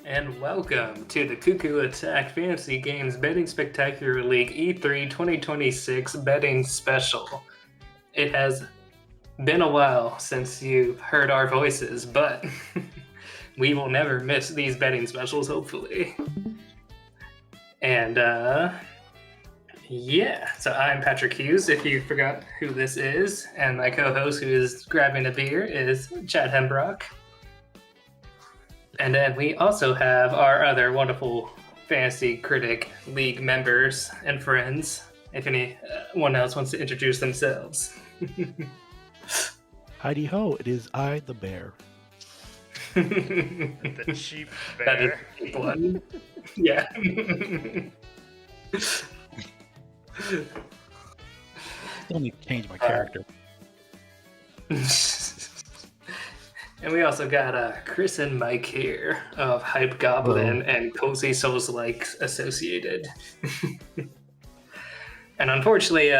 And welcome to the Cucco Attack Fantasy Games Betting Spectacular League E3 2026 Betting Special. It has been a while since you've heard our voices, but we will never miss these betting specials, hopefully. And, yeah, so I'm Patrick Hughes, if you forgot who this is, and my co-host who is grabbing a beer is Chad Hembrock. And then we also have our other wonderful Fantasy Critic League members and friends, if anyone else wants to introduce themselves. Heidi ho, it is I, the bear. The cheap bear. That is the cheap one. Yeah. Still need to change my character. And we also got Chris and Mike here of Hype Goblin and Cozy Souls Likes Associated. And unfortunately,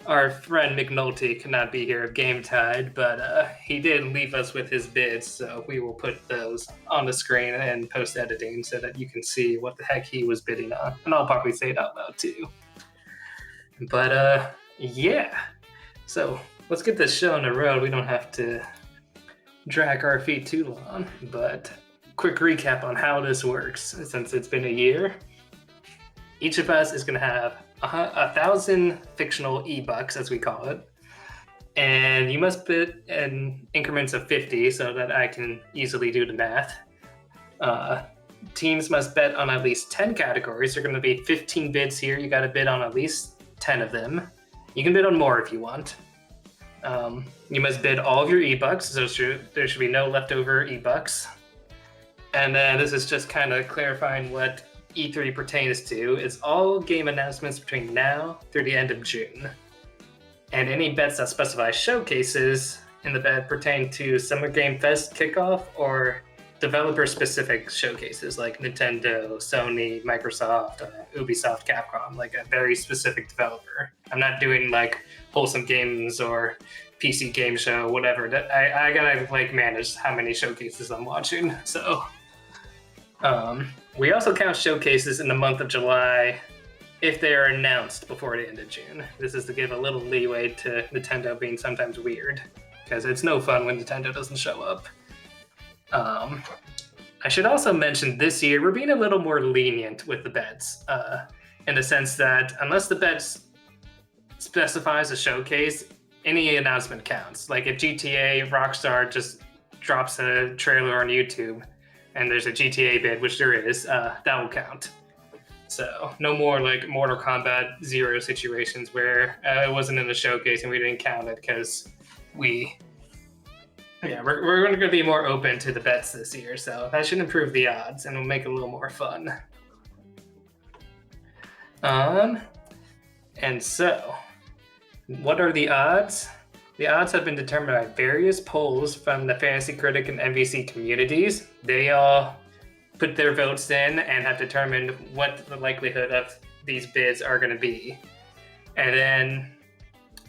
our friend McNulty could not be here of Game Tide, but he did leave us with his bids, so we will put those on the screen and post-editing so that you can see what the heck he was bidding on. And I'll probably say it out loud too. But yeah, so let's get this show on the road. We don't have to drag our feet too long, but quick recap on how this works. Since it's been a year, each of us is going to have 1,000 fictional E-bucks, as we call it, and you must bid in increments of 50 so that I can easily do the math. Teams must bet on at least 10 categories. There are going to be 15 bids here. You got to bid on at least 10 of them. You can bid on more if you want. You must bid all of your E-bucks, so there should be no leftover E-bucks. And then this is just kind of clarifying what E3 pertains to. It's all game announcements between now through the end of June. And any bets that specify showcases in the bet pertain to Summer Game Fest Kickoff or developer-specific showcases like Nintendo, Sony, Microsoft, Ubisoft, Capcom, like a very specific developer. I'm not doing like Wholesome Games or PC Game Show, whatever. I gotta like manage how many showcases I'm watching. So we also count showcases in the month of July if they are announced before the end of June. This is to give a little leeway to Nintendo being sometimes weird, because it's no fun when Nintendo doesn't show up. I should also mention this year we're being a little more lenient with the bets, in the sense that unless the bet specifies a showcase, any announcement counts. Like if GTA Rockstar just drops a trailer on YouTube and there's a GTA bid, which there is, that will count. So no more like Mortal Kombat 0 situations where it wasn't in the showcase and we didn't count it because we're going to be more open to the bets this year, so that should improve the odds and will make it a little more fun. And so, what are the odds? The odds have been determined by various polls from the Fantasy Critic and MVC communities. They all put their votes in and have determined what the likelihood of these bids are going to be. And then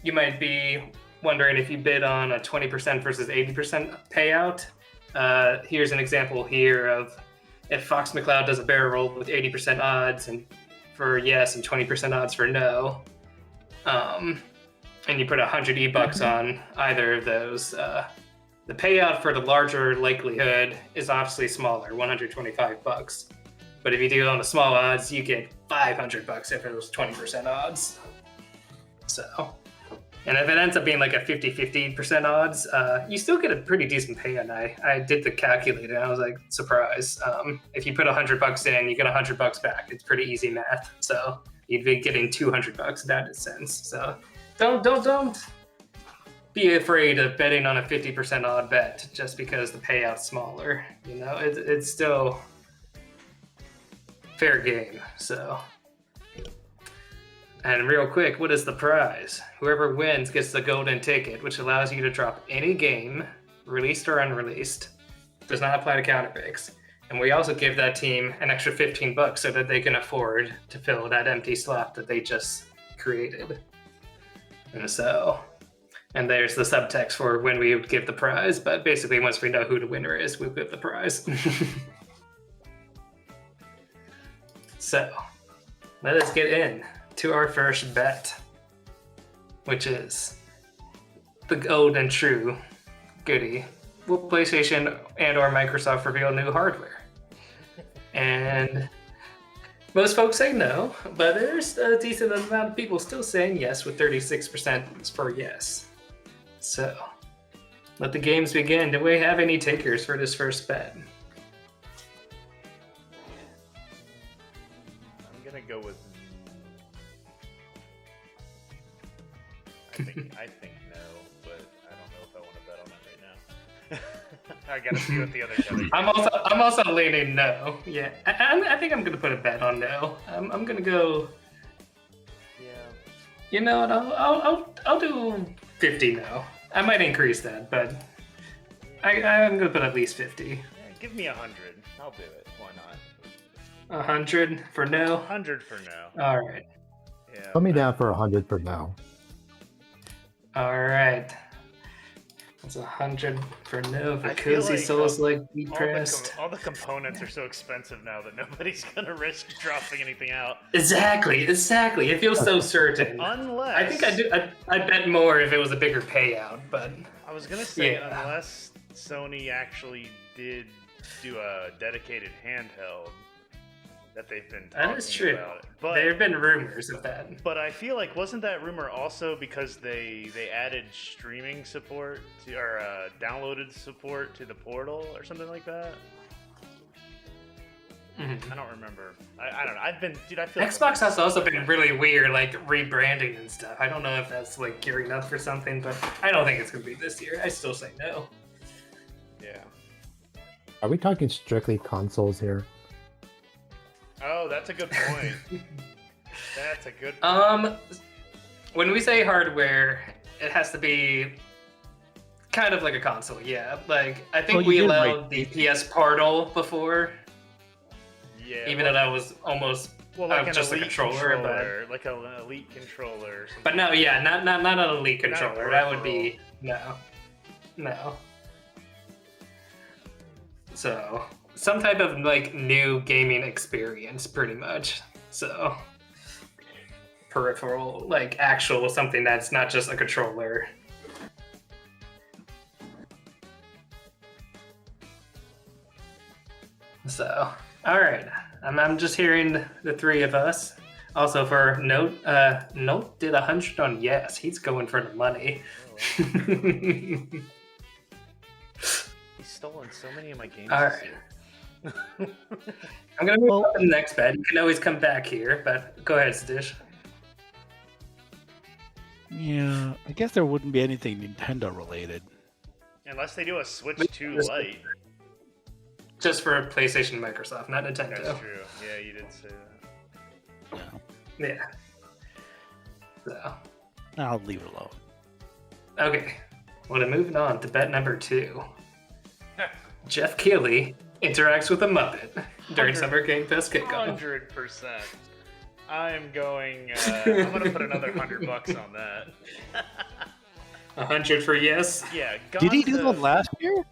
you might be wondering if you bid on a 20% versus 80% payout. Here's an example here of if Fox McCloud does a barrel roll with 80% odds and for yes and 20% odds for no, and you put 100 E-bucks on either of those, the payout for the larger likelihood is obviously smaller, $125. But if you do it on the small odds, you get $500 if it was 20% odds. So, and if it ends up being like a 50-50% odds, you still get a pretty decent payout. I did the calculator and I was like, surprise. If you put $100 in, you get $100 back. It's pretty easy math. So you'd be getting $200 in that sense. So don't be afraid of betting on a 50% odd bet just because the payout's smaller. You know, it's still fair game. So, and real quick, what is the prize? Whoever wins gets the golden ticket, which allows you to drop any game, released or unreleased. Does not apply to counter picks. And we also give that team an extra $15 so that they can afford to fill that empty slot that they just created. And there's the subtext for when we would give the prize, but basically once we know who the winner is, we'll give the prize. So, let us get in to our first bet, which is the old and true goodie. Will PlayStation and or Microsoft reveal new hardware? And most folks say no, but there's a decent amount of people still saying yes, with 36% for yes. So, let the games begin. Do we have any takers for this first bet? I'm gonna go with. I think no, but I don't know if I want to bet on it right now. I gotta see what the other. I'm also leaning no. Yeah, I think I'm gonna put a bet on no. I'm gonna go. Yeah. You know what? I'll do 50 no. I might increase that, but I'm gonna put at least 50. Yeah, give me 100. I'll do it. Why not? 100 for no. 100 for no. All right. Yeah. Put me down for 100 for now. All right. That's 100 for no. For I feel Cozy like, Souls like depressed. all the components are so expensive now that nobody's gonna risk dropping anything out. Exactly. It feels so certain. Unless I think I'd bet more if it was a bigger payout, but I was gonna say yeah. Unless Sony actually did do a dedicated handheld that they've been talking that is true. about. But there have been rumors of that. But I feel like wasn't that rumor also because they added streaming support to, or downloaded support to the portal or something like that? Mm-hmm. I don't remember. I don't know. I feel Xbox like has also been really weird, like rebranding and stuff. I don't know if that's like gearing up for something, but I don't think it's gonna be this year. I still say no. Yeah. Are we talking strictly consoles here? Oh, that's a good point. That's a good point. When we say hardware, it has to be kind of like a console, yeah. Like I think we allowed the PS Portal before. Yeah. Even though that was almost like just a controller, but like an elite controller. Or something. But no, yeah, not an elite controller. That would be no. So some type of like new gaming experience, pretty much. So peripheral, like actual something that's not just a controller. So, all right. I'm just hearing the three of us. Also for Note did 100 on yes. He's going for the money. Oh, he's stolen so many of my games. All right. I'm gonna move on to the next bet. You can always come back here, but go ahead, Stitch. Yeah, I guess there wouldn't be anything Nintendo related. Unless they do a Switch 2 Lite. Just for PlayStation and Microsoft, not Nintendo. That's true. Yeah, you did say that. Yeah. So. I'll leave it alone. Okay. Well, then moving on to bet number 2. Jeff Keighley interacts with a Muppet during Summer Game Fest Kickoff. 100%. I'm going. I'm gonna put another $100 on that. 100 for yes. Yeah. Did he do that last year?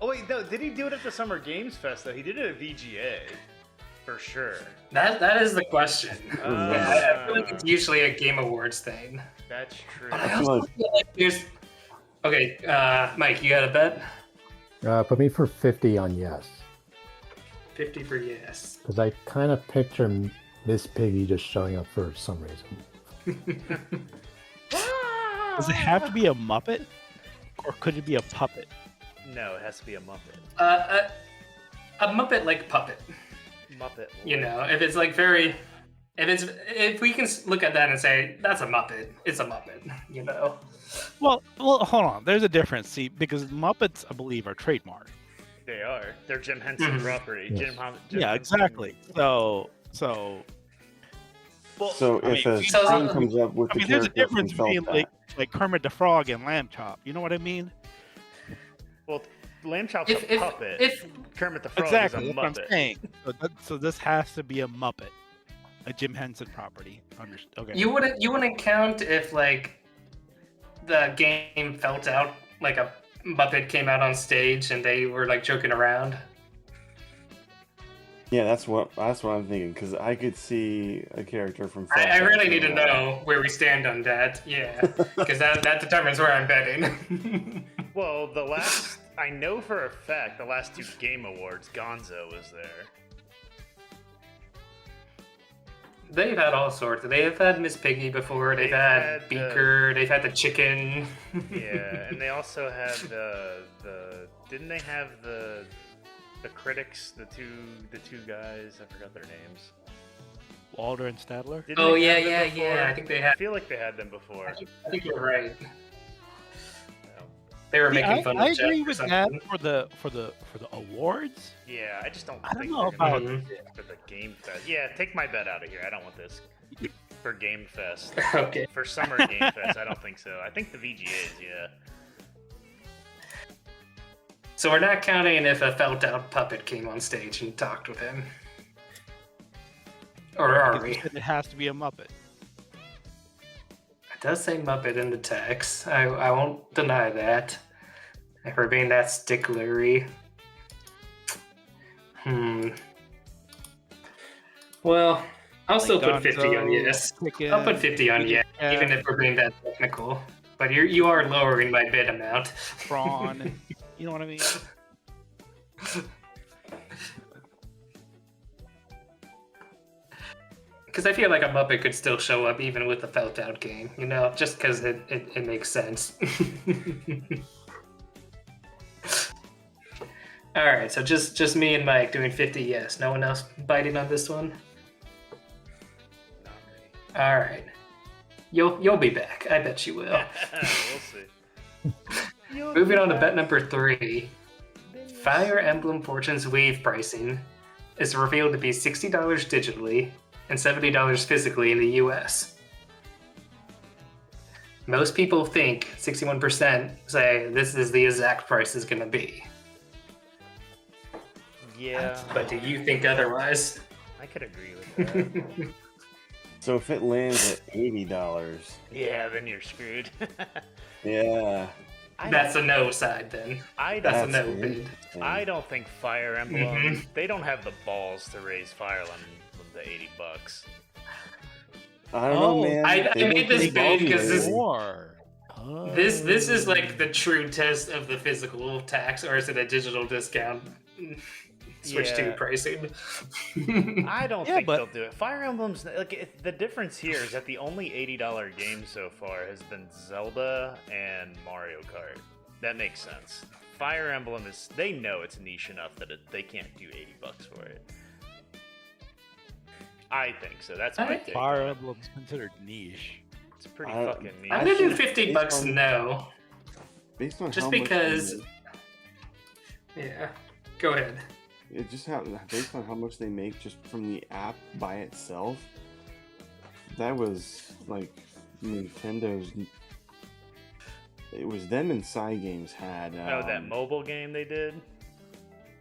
Oh wait, no. Did he do it at the Summer Games Fest though? He did it at VGA, for sure. That is the question. I feel like it's usually a Game Awards thing. That's true. But I also feel like there's. Okay, Mike, you got a bet? Put me for 50 on yes. 50 for yes. Because I kind of picture Miss Piggy just showing up for some reason. Does it have to be a Muppet? Or could it be a puppet? No, it has to be a Muppet. A Muppet like puppet. Muppet. You know, if it's like very if we can look at that and say that's a Muppet, it's a Muppet, you know. Well, hold on. There's a difference, see, because Muppets, I believe, are trademarked. They are. They're Jim Henson Mhm. property. Yes. Jim Yeah, Henson. exactly. So Well, So I if mean, a so- screen comes up with I the mean, there's a character from difference between Felt like Kermit the Frog and Lamb Chop. You know what I mean? well, Lamb Chop's If a puppet. if Kermit the Frog Exactly. is a That's what I'm Muppet. saying. So this has to be a Muppet, a Jim Henson property. Okay. you wouldn't count if like the game felt out like a Muppet came out on stage and they were like joking around. Yeah, that's what I'm thinking, because I could see a character from I Felt really Out need to come out. know where we stand on that. Yeah, because that determines where I'm betting. Well, I know for a fact the last 2 Game Awards, Gonzo was there. They've had all sorts. They've had Miss Piggy before. They've had Beaker. They've had the chicken. Yeah, and they also had the didn't they have the critics, the two guys, I forgot their names. Walter and Stadler. Didn't Oh they yeah, have them yeah, before? yeah. I think they I had. feel like they had them before. I think you're right. Yeah. They were Yeah, making fun I of Jeff agree or with something. that for the awards. Yeah, I just don't. I don't think know they're gonna about do it for the Game Fest. Yeah, take my bet out of here. I don't want this for Game Fest. Okay. For Summer Game Fest, I don't think so. I think the VGAs, yeah. So we're not counting if a felt out puppet came on stage and talked with him. Or are Because we? you said it has to be a Muppet. It does say Muppet in the text. I won't deny that. I remain that sticklery. Well, I'll still put 50 on yes. Chicken, I'll put 50 on yes, yeah, even if we're being that technical. But you are lowering my bid amount. prawn. You know what I mean? Because I feel like a Muppet could still show up even with the felt out game, you know, just because it makes sense. All right, so just me and Mike doing 50 yes. No one else biting on this one? Not me. All right. You'll be back. I bet you will. We'll see. Moving on to bet number 3. Fire Emblem Fortune's Wave pricing is revealed to be $60 digitally and $70 physically in the US. Most people think 61% say this is the exact price is going to be. Yeah, But do you think otherwise? I could agree with that. So if it lands at $80, Yeah, then you're screwed. yeah, That's a no side then. That's a no That's bid. I don't think Fire Emblem. Mhm. They don't have the balls to raise Fire Emblem the $80. I don't know, Oh, man. I They made don't this take bid because volume. this- Or This is like the true test of the physical tax, or is it a digital discount? Switch to Yeah. pricing. I don't Yeah, think but- they'll do it. Fire Emblem's the difference here is that the only $80 game so far has been Zelda and Mario Kart. That makes sense. Fire Emblem they know it's niche enough that they can't do $80 for it. I think so. That's my take. Fire Emblem's considered niche. It's pretty I- fucking niche. I'm gonna do Actually, $50 based on- no. Based on Just how much because- they Yeah. Go ahead. make- based on how much they make just from the app by itself, that was like Nintendo's. It was them and Cygames had. that mobile game they did.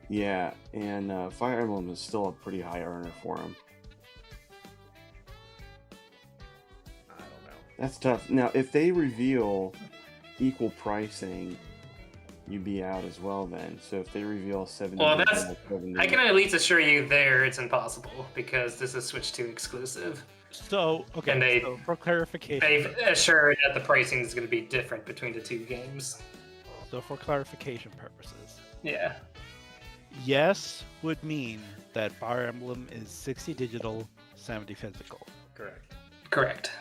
Yeah, and Fire Emblem is still a pretty high earner for them. I don't know. That's tough. Now, if they reveal equal pricing, you'd be out as well then. So if they reveal 70, Well, that's- 70, I can at least assure you there it's impossible because this is Switch 2 exclusive. So okay, And they- so for clarification, They've assured that the pricing is going to be different between the two games. so for clarification purposes, Yeah. yes would mean that Fire Emblem is 60 digital, 70 physical. Correct. Correct.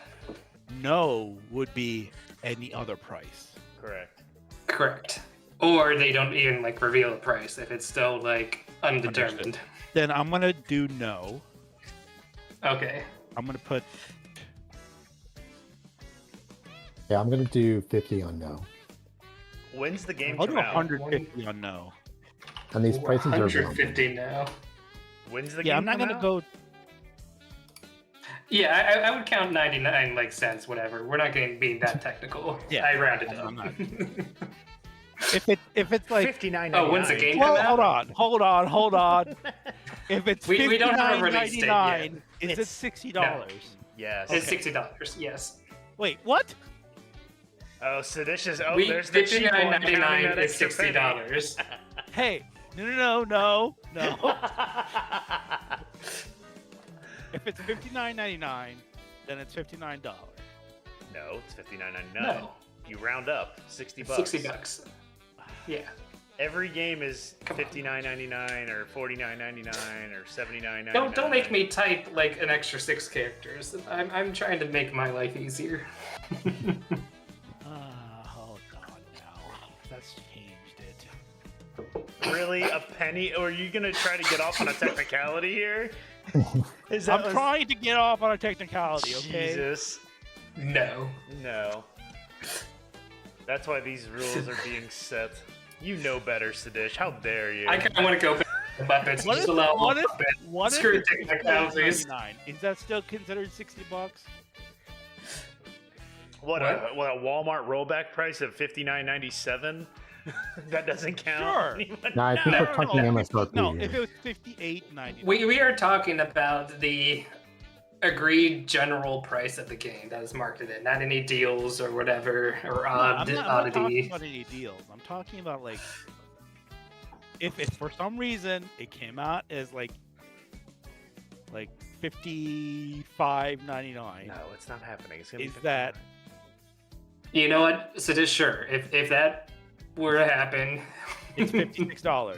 No would be any other price. Correct. Correct. Or they don't even like reveal a price if it's still like undetermined. Then I'm gonna do no. Okay. I'm gonna put. Yeah, I'm gonna do 50 on no. When's the game I'll do come out? 150 on no. And these prices are rounded. 150 now. When's the Yeah, game I'm not come gonna out? go. Yeah, I would count 99 like cents, whatever. We're not going to be that technical. Yeah, I rounded I'm up. not. If it's like. $59.99. Oh, when's the game Well, come out? hold on. If it's We don't have a release date yet. $59.99, is it It's- $60? Yes. It's $60. Yes. Wait, what? Oh, so this is we there's the cheap one counting $59.99 that is extra penny. $60. Hey, no. If it's $59.99, then it's $59. No, it's $59.99. No, You round up $60. $60. Yeah. Every game is Come on. $59.99 or $49.99 or $79.99. Don't make me type like an extra 6 characters. I'm trying to make my life easier. Hold on now. That's changed it. Really, a penny? Or are you gonna try to get off on a technicality here? Is I'm trying to get off on a technicality, okay? Jesus. No. No. That's why these rules are being set. You know better, Sadish. How dare you? I kind of want to go back to weapons. What Just if, allow what if, weapons. what Screw if it's technicalities. $59.99? Is that still considered $60? What a Walmart rollback price of $59.97? That doesn't count. Sure. Nah, I think No, we're talking no, MSRP No, here. if it was $58.99. We are talking about the agreed general price of the game that is marketed, not any deals or whatever or I'm not talking oddity. about any deals. I'm talking about like if for some reason it came out as like $55.99. No, it's not happening. It's gonna Is be that- You know what? So just sure, if that were to happen, It's $56.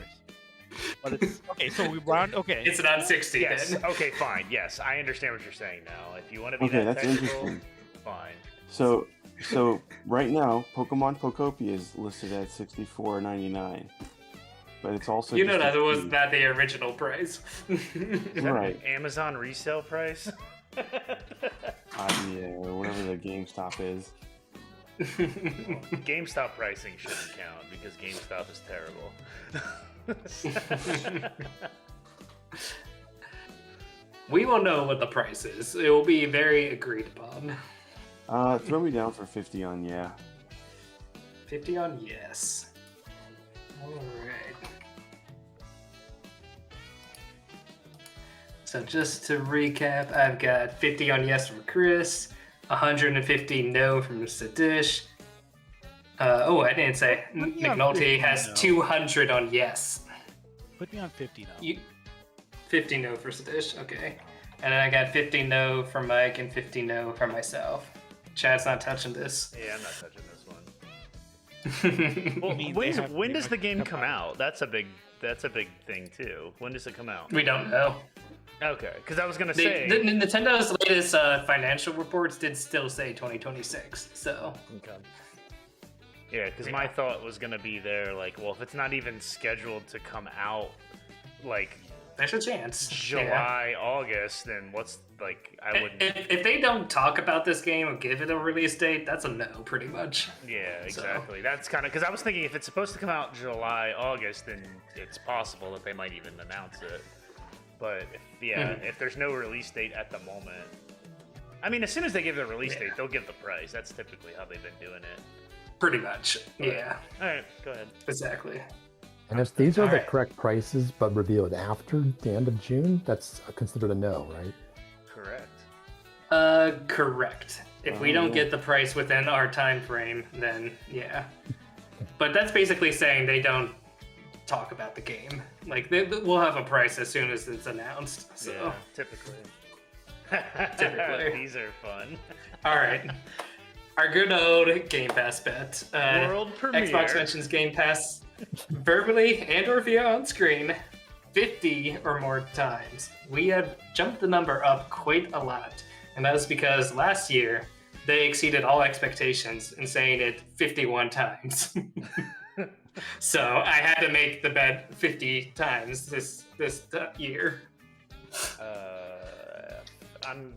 But it's okay. So we round. Okay. it's not 60 Yes. then. Okay. Fine. Yes, I understand what you're saying now. If you want to be Okay, that that's technical, interesting. fine. So right now, Pokemon Pokopia is listed at $64.99, but it's also You know just that a was fee. not the original price. Is that Right. Amazon resale price? Yeah, or whatever the GameStop is. GameStop pricing shouldn't count because GameStop is terrible. We will know what the price is. It will be very agreed upon. Throw me down for 50 on yeah. 50 on yes. Alright. So just to recap, I've got 50 on yes from Chris, 150 no from Sadish. I didn't say. Put me on McNulty 50 has no. 200 on yes. Put me on 50 now. 50 no for Sadish, okay. And then I got 50 no from Mike and 50 no from myself. Chad's not touching this. Yeah, I'm not touching this one. Well, mean, when they have to when be does the like- game come out? That's a big thing too. When does it come out? We don't know. Okay, because I was gonna The say. Nintendo's latest financial reports did still say 2026, so Okay. Yeah, because my thought was gonna be there, like, well, if it's not even scheduled to come out, like there's a chance. July, August, then what's like? I Yeah. wouldn't. If they don't talk about this game or give it a release date, that's a no, pretty much. Yeah, exactly. That's kind of because I was thinking if it's supposed to come out July, August, then it's possible that they might even announce it. But if there's no release date at the moment, I mean, as soon as they give the release date, they'll give the price. That's typically how they've been doing it. Pretty much. Yeah, All right, go ahead. exactly. And if these are the Alright. correct prices but revealed after the end of June, that's considered a no, right? Correct. Correct. If we Oh, don't yeah. get the price within our time frame, then yeah. But that's basically saying they don't talk about the game. Like we'll have a price as soon as it's announced. So, Yeah, typically. Typically. These are fun. all right. Our good old Game Pass bet. World premiere. Xbox mentions Game Pass verbally and/or via on screen 50 or more times. We have jumped the number up quite a lot, and that is because last year they exceeded all expectations in saying it 51 times. So I had to make the bet 50 times this year. I'm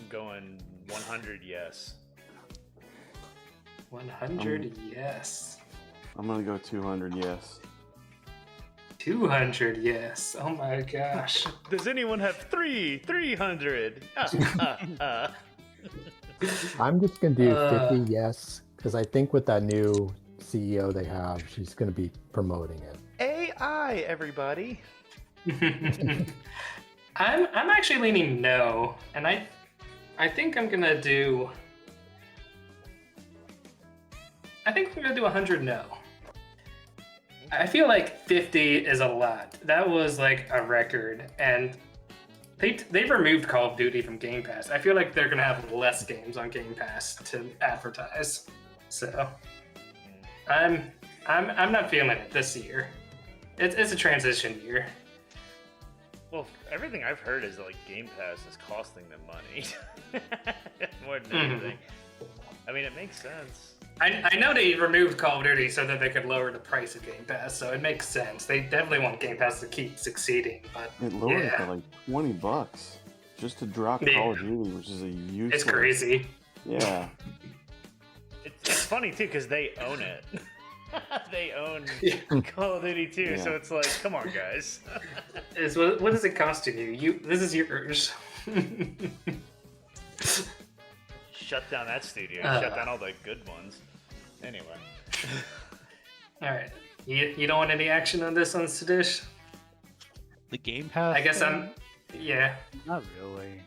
going 100 yes. 100 yes. I'm gonna go 200 yes. 200 yes. Oh my gosh. Does anyone have 300? I'm just gonna do Uh. 50 yes, because I think with that new CEO they have, she's gonna be promoting it. AI, everybody. I'm actually leaning no, and I think I'm gonna do. I think I'm gonna do 100 no. I feel like 50 is a lot. That was like a record, and they removed Call of Duty from Game Pass. I feel like they're gonna have less games on Game Pass to advertise. So I'm not feeling it this year. It's a transition year. Well, everything I've heard is like Game Pass is costing them money more than anything. I mean, it makes sense. I know they removed Call of Duty so that they could lower the price of Game Pass, so it makes sense. They definitely want Game Pass to keep succeeding, but It lowered it yeah. to like $20 just to drop Yeah. Call of Duty, which is a useless. It's crazy. Yeah. It's funny too because they own it. They own Yeah. Call of Duty too, so Yeah. it's like, come on, guys. What is it costing you? This is yours. Shut down that studio. Shut down all the good ones. Anyway. All right. You don't want any action on this on Sadish? The Game Pass. I guess thing? Yeah. Not really.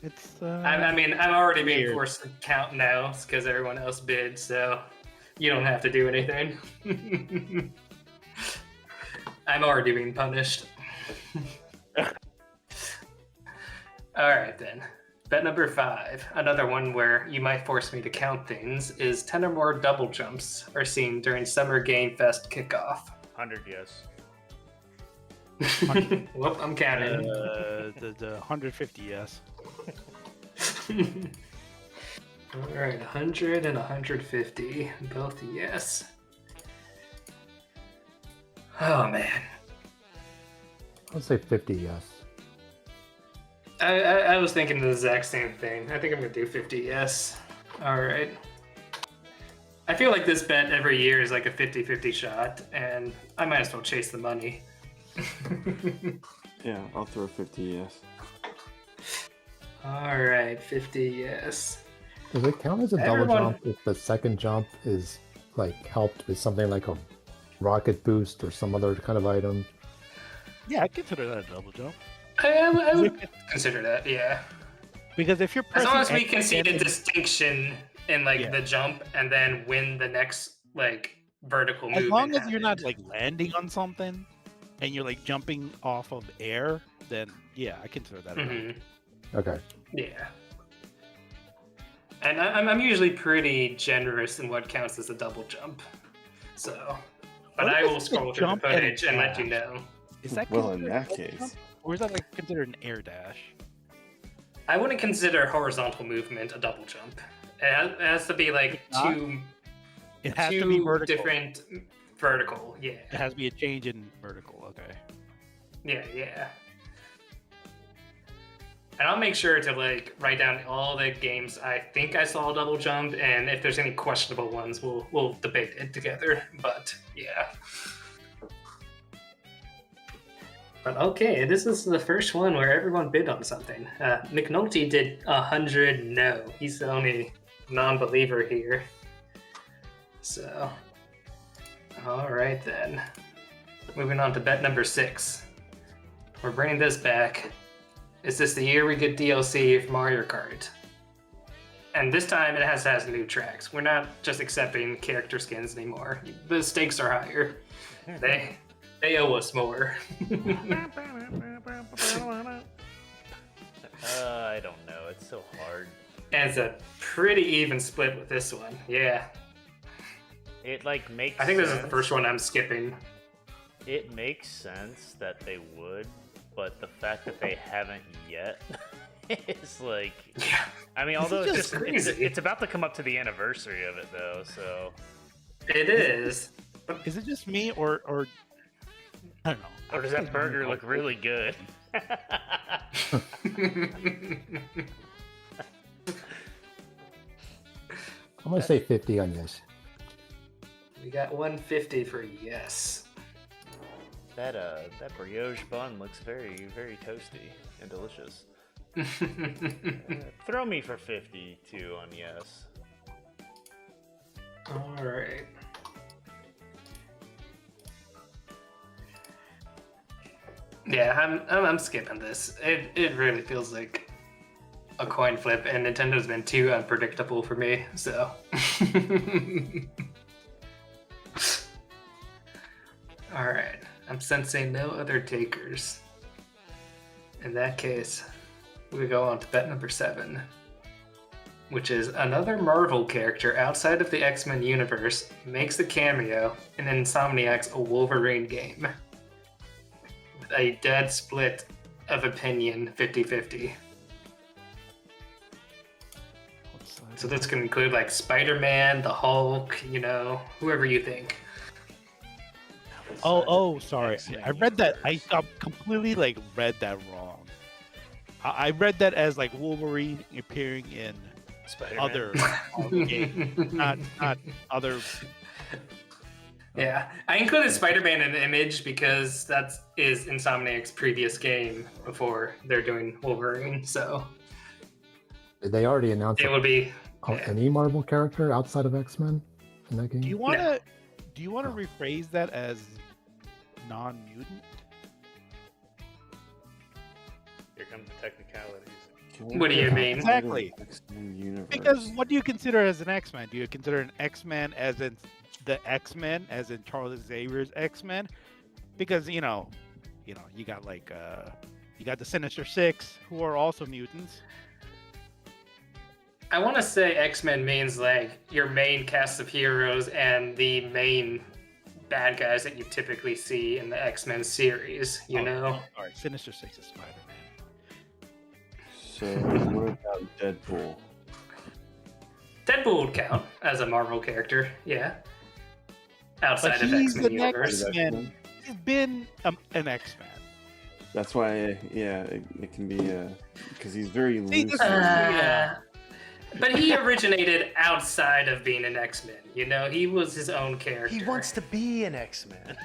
It's. I mean, I'm already being Weird. forced to count now because everyone else bid, so you don't have to do anything. I'm already being punished. All right, then. Bet number 5, another one where you might force me to count things, is 10 or more double jumps are seen during Summer Game Fest Kickoff. 100 yes. Well, I'm counting. The 150 yes. All right, 100 and 150, both yes. Oh man, I'll say 50 yes. I was thinking the exact same thing. I think I'm gonna do 50 yes. All right. I feel like this bet every year is like a 50-50 shot, and I might as well chase the money. Yeah, I'll throw 50 yes. All right, 50 yes. Does it count as a double Everyone- jump if the second jump is like helped with something like a rocket boost or some other kind of item? Yeah, I consider that a double jump. I would consider that, yeah. Because if you're As pressing long as we X can see again- the distinction in like Yeah. the jump and then when the next like vertical as movement long as you're not happened. like landing on something and you're like jumping off of air, then yeah, I consider that a double. Mhm. Okay. Yeah. And I'm usually pretty generous in what counts as a double jump. So, but What I if will it's a scroll through the jump and a footage and let you dash? know. Is that Well, in considered a that double case, jump? Or is that like considered an air dash? I wouldn't consider horizontal movement a double jump. It has to be like It's not? It has to be two vertical. different vertical. Yeah. It has to be a change in vertical. Okay. Yeah. And I'll make sure to like write down all the games I think I saw a double jump, and if there's any questionable ones, we'll debate it together. But yeah. But okay, this is the first one where everyone bid on something. McNulty did 100 no. He's the only non-believer here. So, all right then. Moving on to bet number 6. We're bringing this back. Is this the year we get DLC for Mario Kart? And this time it has new tracks. We're not just accepting character skins anymore. The stakes are higher. They owe us more. I don't know. It's so hard. And it's a pretty even split with this one. Yeah. It like makes. I think this is the sense. first one I'm skipping. It makes sense that they would, but the fact that they haven't yet is like. Yeah. I mean, This although is it's just just crazy. it's about to come up to the anniversary of it though, so It is. Is it just me or I don't know. Or does that burger look really good? I'm gonna say 50 on yes. We got 150 for yes. That brioche bun looks very, very toasty and delicious. Throw me for 52 on yes. All right. Yeah, I'm skipping this. It really feels like a coin flip, and Nintendo's been too unpredictable for me. So. All right. I'm sensing no other takers. In that case, we go on to bet number 7, which is another Marvel character outside of the X-Men universe makes a cameo in Insomniac's Wolverine game. With a dead split of opinion, 50-50. So this can include like Spider-Man, the Hulk, whoever you think. Oh, sorry. I read that. I completely read that wrong. I read that as like Wolverine appearing in Spider-Man. other Marvel games, not other. Yeah, I included Spider-Man in the image because that is Insomniac's previous game before they're doing Wolverine. So Did they already announce it would be any Marvel character outside of X-Men in that game? Do you want to rephrase that as non-mutant? Here come the technicalities. What do you mean? Exactly. Universe. Because what do you consider as an X-Men? Do you consider an X-Men as in the X-Men, as in Charles Xavier's X-Men? Because you got you got the Sinister Six, who are also mutants. I want to say X-Men means like your main cast of heroes and the main bad guys that you typically see in the X-Men series, you know? All right, Sinister Six is Spider-Man. So what about Deadpool? Deadpool would count as a Marvel character, yeah. Outside But of he's X-Men the universe. X-Men. He's been an X-Men. That's why, it can be because he's very See, loose. But he originated outside of being an X-Men, He was his own character. He wants to be an X-Man.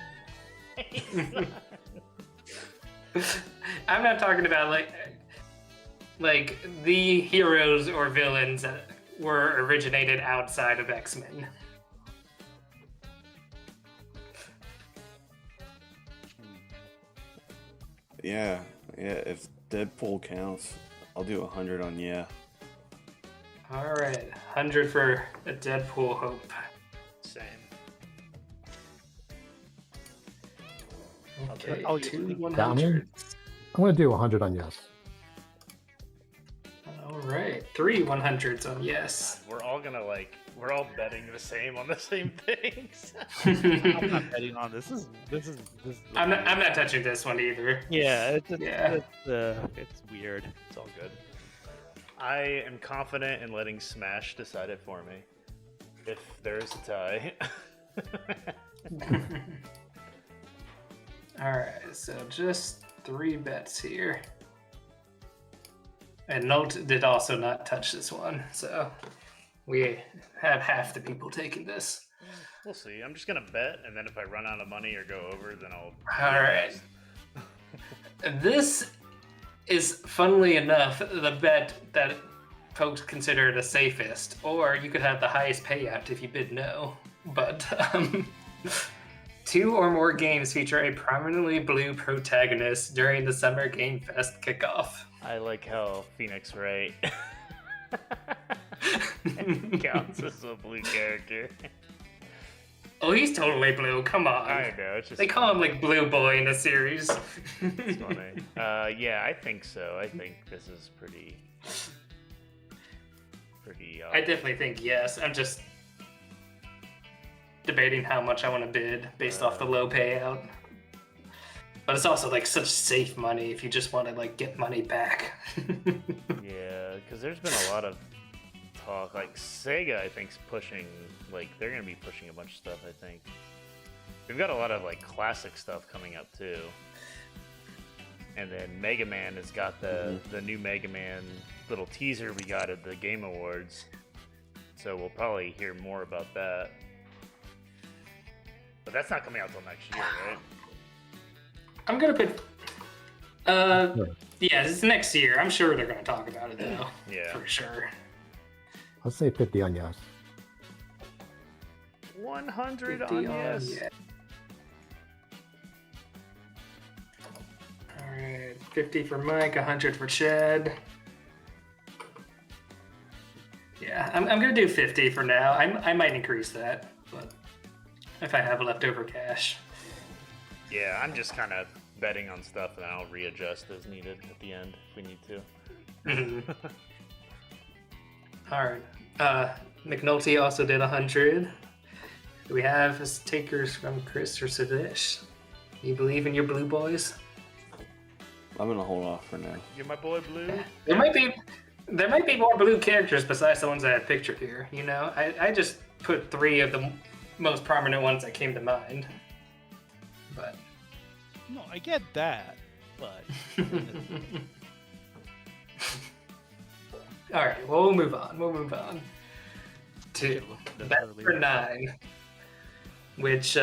I'm not talking about like the heroes or villains that were originated outside of X-Men. Yeah, if Deadpool counts, I'll do 100 on yeah. All right, 100 for a Deadpool hope. Same. Okay, Oh, two you- 100s. I'm gonna do 100 on yes. All right, 3 100s on yes. We're all betting the same on the same things. I'm not betting on this. This is. I'm not touching this one either. Yeah, it's Yeah. it's weird. It's all good. I am confident in letting Smash decide it for me. If there is a tie. All right, so just 3 bets here. And Note did also not touch this one, so we have half the people taking this. We'll see. I'm just gonna bet, and then if I run out of money or go over, then I'll. All right. This is, funnily enough, the bet that folks consider the safest, or you could have the highest payout if you bid no. But 2 or more games feature a prominently blue protagonist during the Summer Game Fest Kickoff. I like how Phoenix Wright counts as a blue character. Oh, he's totally blue. Come on. I know. It's just They call him like Blue Boy in the series. It's funny. Yeah, I think so. I think this is pretty. I definitely think yes. I'm just debating how much I want to bid based off the low payout. But it's also like such safe money if you just want to like get money back. Yeah, because there's been a lot of talk. Like Sega, I think's pushing. Like they're gonna be pushing a bunch of stuff. I think. We've got a lot of like classic stuff coming up too. And then Mega Man has got the new Mega Man little teaser we got at the Game Awards. So we'll probably hear more about that. But that's not coming out till next year, right? I'm gonna put. Yeah, it's next year. I'm sure they're gonna talk about it though. Yeah. For sure. I'll say 50 on yes. 100 on 50 yes. yeah. All right, 50 for Mike, 100 for Chad. Yeah, I'm gonna do 50 for now. I might increase that, but if I have leftover cash. Yeah, I'm just kind of betting on stuff and then I'll readjust as needed at the end if we need to. Mhm. All right. McNulty also did 100. Do we have as takers from Chris or Sidish? You believe in your blue boys? I'm gonna hold off for now. You're my boy Blue. There might be more blue characters besides the ones I have pictured here. You know, I just put 3 of the most prominent ones that came to mind. But No, I get that, but all right, well, we'll move on. We'll move on to That's bet totally for right. 9, which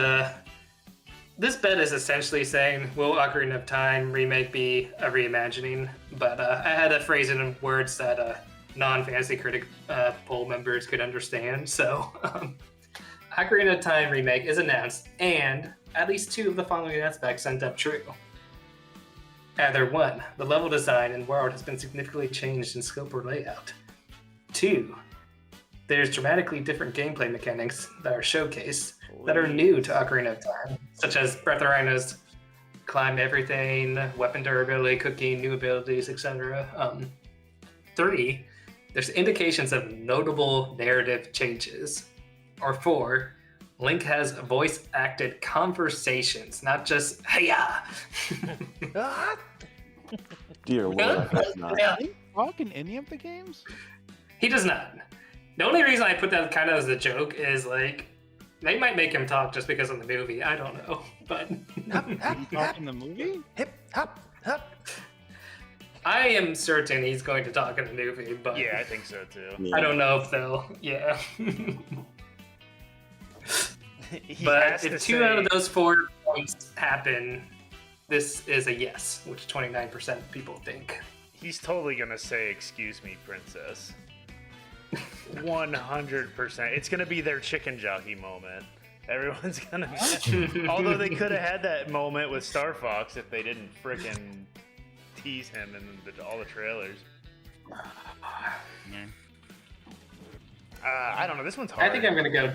this bet is essentially saying, will Ocarina of Time remake be a reimagining? But I had to phrase it in words that non-Fantasy Critic poll members could understand. So Ocarina of Time remake is announced, and at least 2 of the following aspects end up true. Either 1, the level design and world has been significantly changed in scope or layout. 2, there's dramatically different gameplay mechanics that are showcased that are new to Ocarina of Time, such as Breath of Rhino's climb everything, weapon durability, cooking, new abilities, etc. 3, there's indications of notable narrative changes. Or 4, Link has voice-acted conversations, not just "Hiya." Dear Lord, I hope not. Yeah. talk in any of the games? He does not. The only reason I put that kind of as a joke is like they might make him talk just because of the movie. I don't know, but He talk in the movie? Hip, hop, hop. I am certain he's going to talk in the movie. But Yeah, I think so too. I don't know if they'll. Yeah. He But has to if 2 out of those 4 points happen, this is a yes, which 29% of people think. He's totally gonna say, "Excuse me, princess." 100%. It's gonna be their chicken jockey moment. Everyone's gonna. Although they could have had that moment with Star Fox if they didn't frickin' tease him in all the trailers. I don't know. This one's hard. I think I'm gonna go.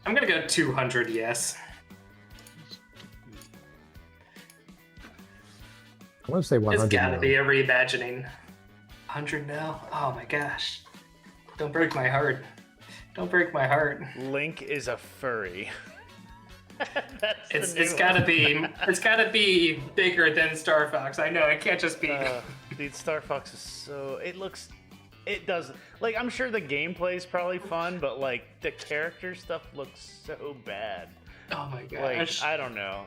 I'm gonna go 200. Yes. I want to say 100. It's gotta now. be a reimagining. 100 now? Oh my gosh. Don't break my heart. Don't break my heart. Link is a furry. That's It's the new it's gotta be bigger than Star Fox. I know it can't just be. Dude, Star Fox is so. It does. Like, I'm sure the gameplay's probably fun, but like the character stuff looks so bad. Oh my Like, gosh. I don't know.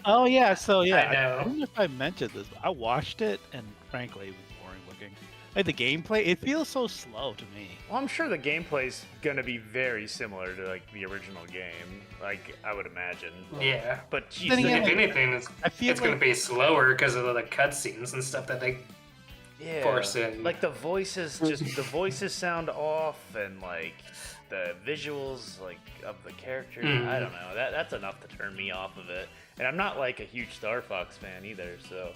Oh yeah, so yeah, I know. I don't know if I mentioned this, but I watched it and frankly it was boring looking. Like the gameplay, it feels so slow to me. Well, I'm sure the gameplay's gonna be very similar to like the original game. Like, I would imagine. Yeah. But geez, Then again, If anything, it's I feel gonna like be slower because of the cutscenes and stuff that they yeah, force in. like the voices sound off, and like the visuals like of the characters. I don't know. That's enough to turn me off of it. And I'm not like a huge Star Fox fan either, so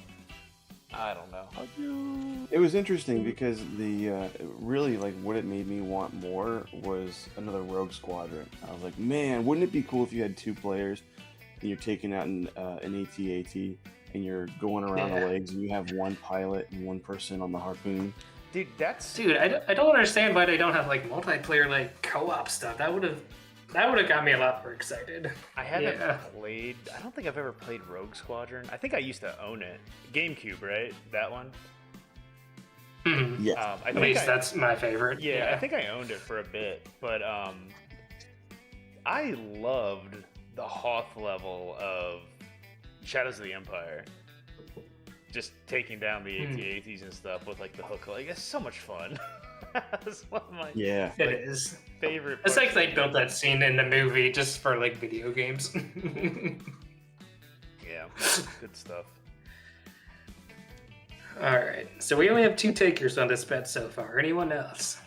I don't know. It was interesting because the really like what it made me want more was another Rogue Squadron. I was like, man, wouldn't it be cool if you had 2 players and you're taking out an AT-AT and you're going around the legs and you have 1 pilot and 1 person on the harpoon. Dude, Dude, I don't understand why they don't have like multiplayer like co-op stuff. That would have got me a lot more excited. I haven't played. I don't think I've ever played Rogue Squadron. I think I used to own it. GameCube, right? That one. Mhm. Yes. I At think least that's my favorite. Yeah, I think I owned it for a bit, but I loved the Hoth level of Shadows of the Empire. Just taking down the AT-ATs and stuff with like the hook, like it's so much fun. That's one of my Yeah. It is. favorite. It's like parts they of the built game. that scene in the movie just for like video games. Yeah, good stuff. All right, so we only have 2 takers on this bet so far. Anyone else?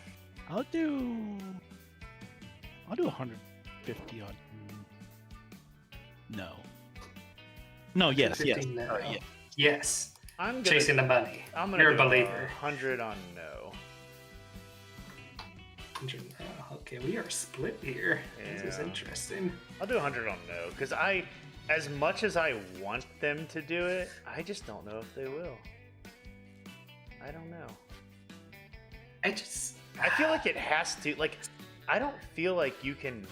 I'll do 150 on. No. Yes. 15 no. Sorry, yeah. Yes. I'm gonna, Chasing the money. I'm gonna You're a do believer. 100 on no. 100 no. Okay, we are split here. This is Yeah. interesting. I'll do 100 on no, because as much as I want them to do it, I just don't know if they will. I don't know. I feel like it has to, like, I don't feel like you can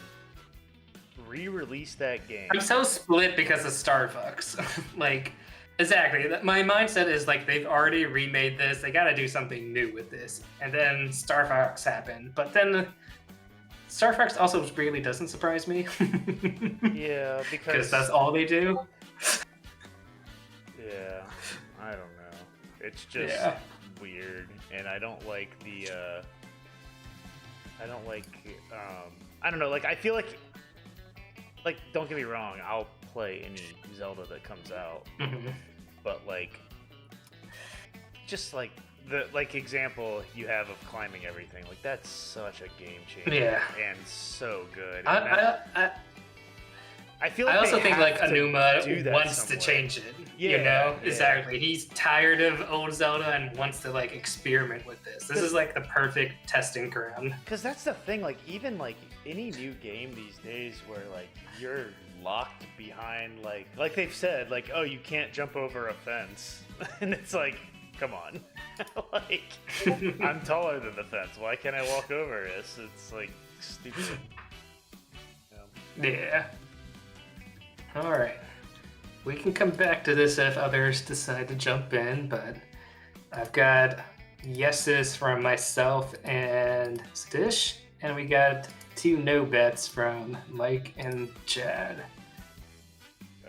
re-release that game. I'm so split because of Star Fox. Like, exactly. My mindset is like they've already remade this. They got to do something new with this. And then Star Fox happened. But then Star Fox also really doesn't surprise me. Yeah, Because that's all they do. Yeah, I don't know. It's just Yeah. weird, and I don't like the. I don't like. I don't know. Like I feel like. Like, don't get me wrong. I'll play any Zelda that comes out, Mhm. but like, just like the example you have of climbing everything. Like that's such a game changer. Yeah. And so good. And I feel like I also they think have like to do Anuma that wants somewhere. to change it. You Yeah, know, yeah. exactly. He's tired of old Zelda and wants to like experiment with this. This is like the perfect testing ground. Because that's the thing, like, even, like, any new game these days where, like, you're locked behind, like they've said, like, oh, you can't jump over a fence. And it's like, come on. Like, I'm taller than the fence. Why can't I walk over this? It's, like, stupid. Yeah. All right. We can come back to this if others decide to jump in, but I've got yeses from myself and Stish, and we got 2 no bets from Mike and Chad.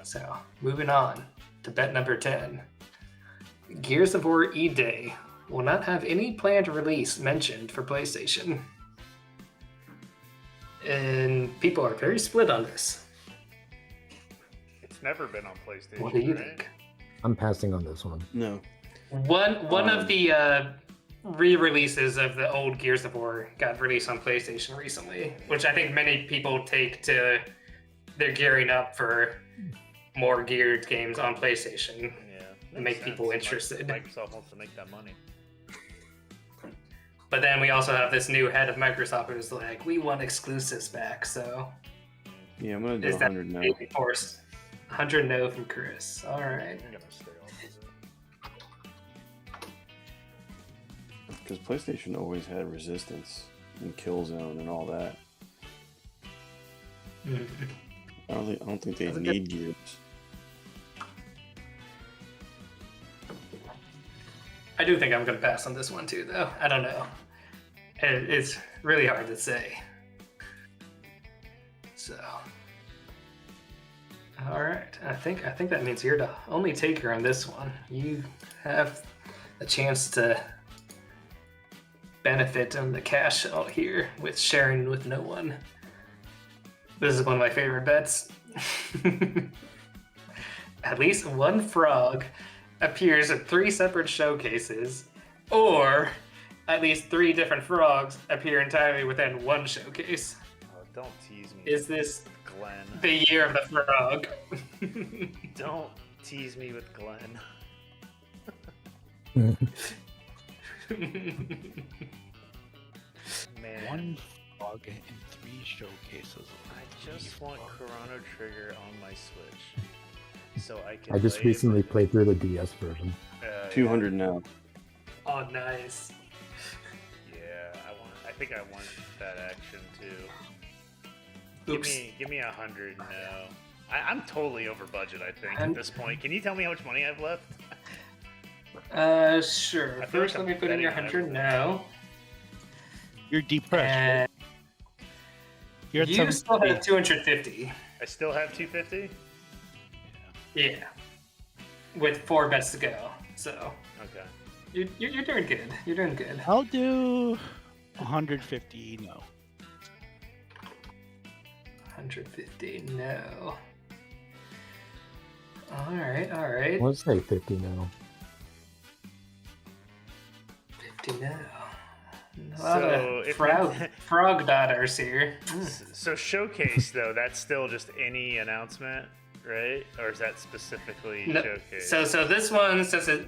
So, moving on to bet number 10. Gears of War E-Day will not have any planned release mentioned for PlayStation. And people are very split on this. It's never been on PlayStation. What do you right? think? I'm passing on this one. No. One of the re-releases of the old Gears of War got released on PlayStation recently, which I think many people take to they're gearing up for more geared games on PlayStation. Yeah. Make makes people sense. interested. Microsoft wants to make that money. But then we also have this new head of Microsoft who's like, we want exclusives back, so Yeah, I'm gonna do is that 100 now. maybe forced? 100 no from Chris. All right. I'm gonna stay off of it. Because PlayStation always had Resistance and Killzone and all that. Mhm. I don't think they That's a need Gears. I do think I'm going to pass on this one too, though. I don't know. It's really hard to say. So, all right. I think that means you're the only taker on this one. You have a chance to benefit on the cash out here with sharing with no one. This is one of my favorite bets. At least one frog appears at 3 separate showcases, or at least 3 different frogs appear entirely within one showcase. Oh, don't tease me. Is this Glenn? the year of the frog? Don't tease me with Glenn. Man, One frog in 3 showcases. I just want Chrono Trigger on my Switch, so I can. I just play it recently with- played through the DS version. 200 now. Oh, nice. Yeah, I think I want that action too. Oops. Give me 100 now. I'm totally over budget. I think I'm- at this point. Can you tell me how much money I've left? Sure. I feel First, like let me I'm put in your betting on 100 everything. now. You're depressed. And You're at you still have 750. 250. I still have 250. Yeah. With 4 bets to go. So Okay. you're doing good. You're doing good. I'll do 150. No. 150. No. All right. Let's say 50 now. 50 now. A lot So of if frog daughters here. So showcase though, that's still just any announcement, right? Or is that specifically No, showcase? So this one, since it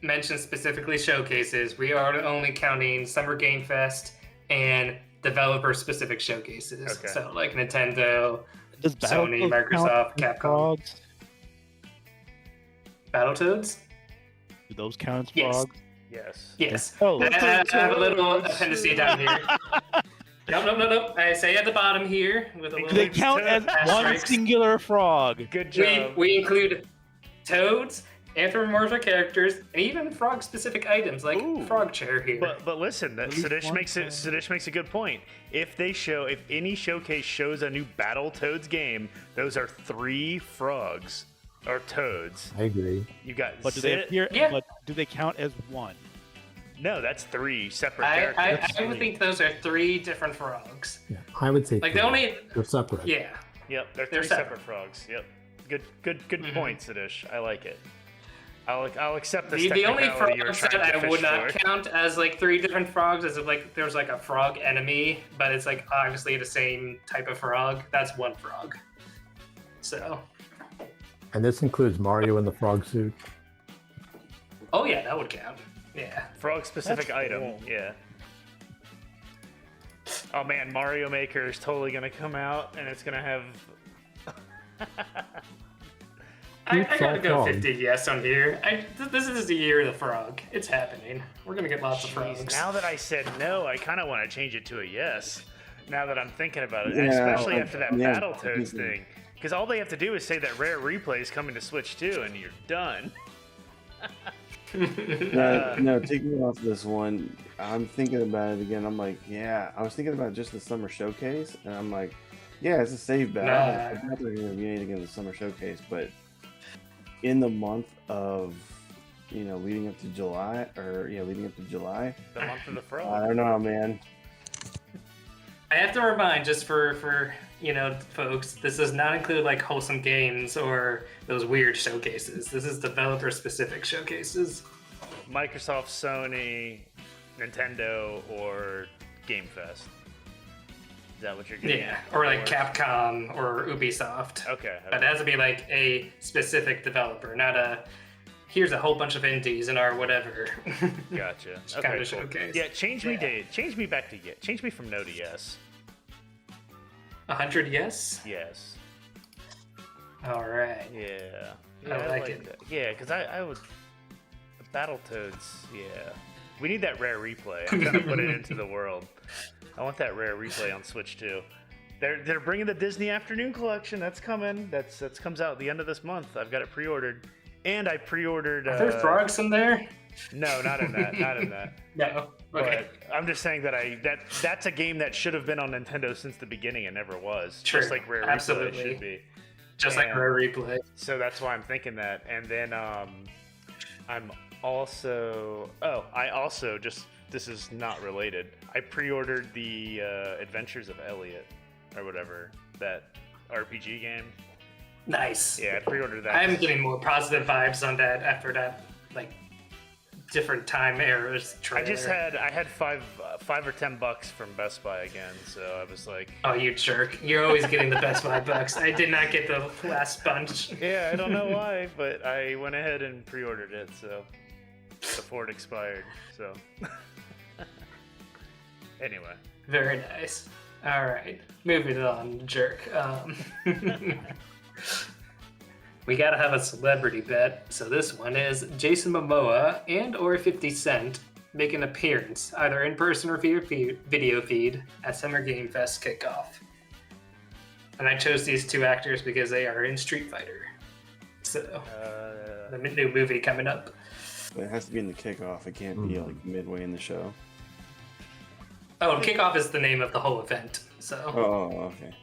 mentions specifically showcases, we are only counting Summer Game Fest and developer-specific showcases. Okay. So like Nintendo, Does Sony, Battletoads Microsoft, count as Capcom. frogs? Battletoads? Do those count as Yes. frogs? Yes. Yes. Oh, I have a little appendice down here. No. I say at the bottom here with a do little. they count as one asterisks. singular frog? Good job. We include toads, anthropomorphic characters, and even frog-specific items like Ooh. frog chair here. But listen, that least Sadish one makes a good point. If any showcase shows a new Battletoads game, those are 3 frogs or toads. I agree. You got But do they Zit- appear? Yeah. But do they count as one? No, that's 3 separate I characters. would think those are 3 different frogs. Yeah, I would say Like three. the only, They're separate. yeah. Yep, they're 3 They're separate. separate. frogs. Yep. Good Mhm. point, Sadish. I like it. I'll accept this. The only technicality you were frogs that trying to I would fish not for. count as like 3 different frogs is if like there's like a frog enemy, but it's like obviously the same type of frog. That's 1 frog. So, And this includes Mario in the frog suit. oh yeah, that would count. Yeah. Frog specific That's item. cool. Yeah. Oh man, Mario Maker is totally gonna come out, and it's gonna have. I It's gotta all go frog. 50 yes on here. This is the year of the frog. It's happening. We're gonna get lots of Jeez, frogs. now that I said no, I kind of want to change it to a yes. Now that I'm thinking about it, Yeah, especially after that yeah, Battletoads definitely. thing, because all they have to do is say that Rare Replay is coming to Switch too, and you're done. No, taking it off this one, I'm thinking about it again. I'm like, yeah, I was thinking about just the summer showcase, and I'm like, yeah, it's a safe bet. Nah. I'm not going to be anything in the summer showcase, but in the month of, leading up to July, The month of the I frog. don't know, man. I have to remind, just for folks, this does not include like wholesome games or those weird showcases. This is developer specific showcases. Microsoft, Sony, Nintendo, or Game Fest. Is that what you're getting? Yeah, at? or like Capcom or Ubisoft. Okay. But it has to be like a specific developer, not a here's a whole bunch of indies in our whatever. Gotcha. Just Okay, kind of cool. showcase. Yeah, change me Yeah. back to yes. Change me from no to yes. 100 yes? Yes. All right. Yeah. I like it. that. Yeah, because I would. Battletoads, yeah. We need that rare replay. I'm trying to put it into the world. I want that rare replay on Switch too. They're bringing the Disney Afternoon Collection. That's coming. That's comes out at the end of this month. I've got it pre-ordered, and I pre-ordered. Are there frogs in there? No, not in that. Not in that. No. Okay. But I'm just saying that that's a game that should have been on Nintendo since the beginning and never was. True. Just like Rare Absolutely. Replay should be. Just like and- Rare Replay. So that's why I'm thinking that. And then I'm also just this is not related. I pre-ordered the Adventures of Elliot or whatever, that RPG game. Nice. Yeah, I pre-ordered that. I'm getting more positive vibes on that after that, like, different time eras trailer. I had $5 or $10 from Best Buy again, so I was like, Oh, you jerk. You're always getting the best $5. I did not get the last bunch. yeah, I don't know why, but I went ahead and pre-ordered it, so before it expired. So anyway, Very nice. All right. Moving on, jerk. We gotta have a celebrity bet, so this one is Jason Momoa and or 50 Cent make an appearance, either in person or via video feed, at Summer Game Fest Kickoff. And I chose these 2 actors because they are in Street Fighter. So, the new movie coming up. It has to be in the kickoff. It can't be like midway in the show. Oh, Kickoff is the name of the whole event, so. Oh, okay.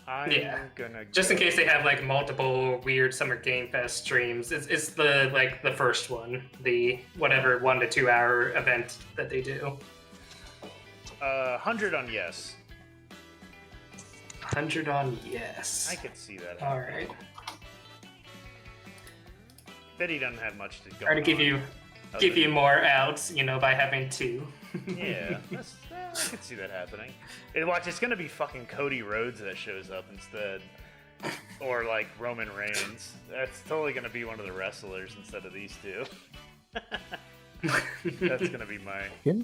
I'm Yeah. gonna Just in go- case they have like multiple weird Summer Game Fest streams, it's the like the first one, the whatever 1 to 2 hour event that they do. 100 on yes. 100 on yes. I could see that. All right. Bet he doesn't have much to go. Try to give you more outs, by having 2. Yeah, I could see that happening. And watch, it's gonna be fucking Cody Rhodes that shows up instead, or like Roman Reigns. That's totally gonna be one of the wrestlers instead of these two. That's gonna be my Give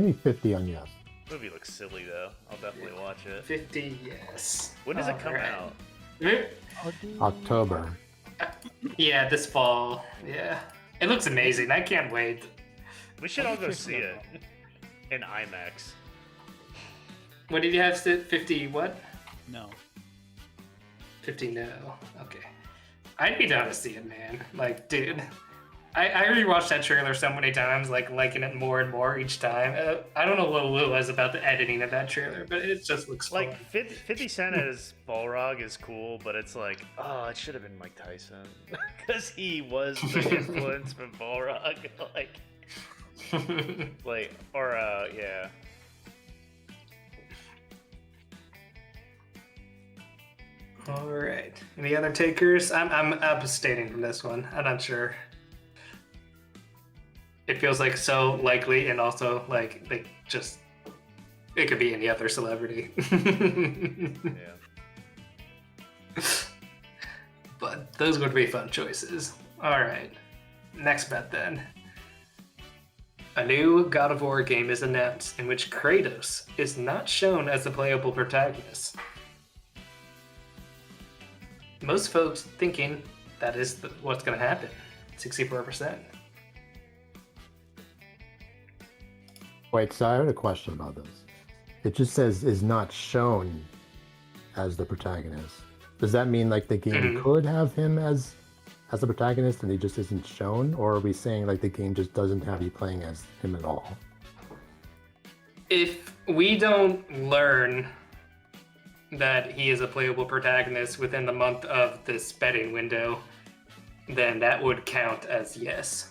me 50 on yes. movie. Looks silly though. I'll definitely watch it. 50 yes. When does it come Alright. out? October. Yeah, this fall. Yeah. It looks amazing. I can't wait. We should all go see it in IMAX. What did you have, Sid? 50 what? No. 50 no. Okay. I'd be down to see it, man. Like, dude. I rewatched that trailer so many times, like, liking it more and more each time. I don't know what Lou was about the editing of that trailer, but it just looks fun. Like 50 Cent as Balrog is cool, but it's like, oh, it should have been Mike Tyson because he was the influence from Balrog. Yeah. All right. Any other takers? I'm abstaining from this one. I'm not sure. It feels like so likely, and also like it could be any other celebrity. Yeah. But those would be fun choices. All right. Next bet then. A new God of War game is announced in which Kratos is not shown as the playable protagonist. Most folks thinking that is what's going to happen. 64%. Wait, so I had a question about this. It just says is not shown as the protagonist. Does that mean like the game could have him as the protagonist and he just isn't shown? Or are we saying like the game just doesn't have you playing as him at all? If we don't learn that he is a playable protagonist within the month of this betting window, then that would count as yes.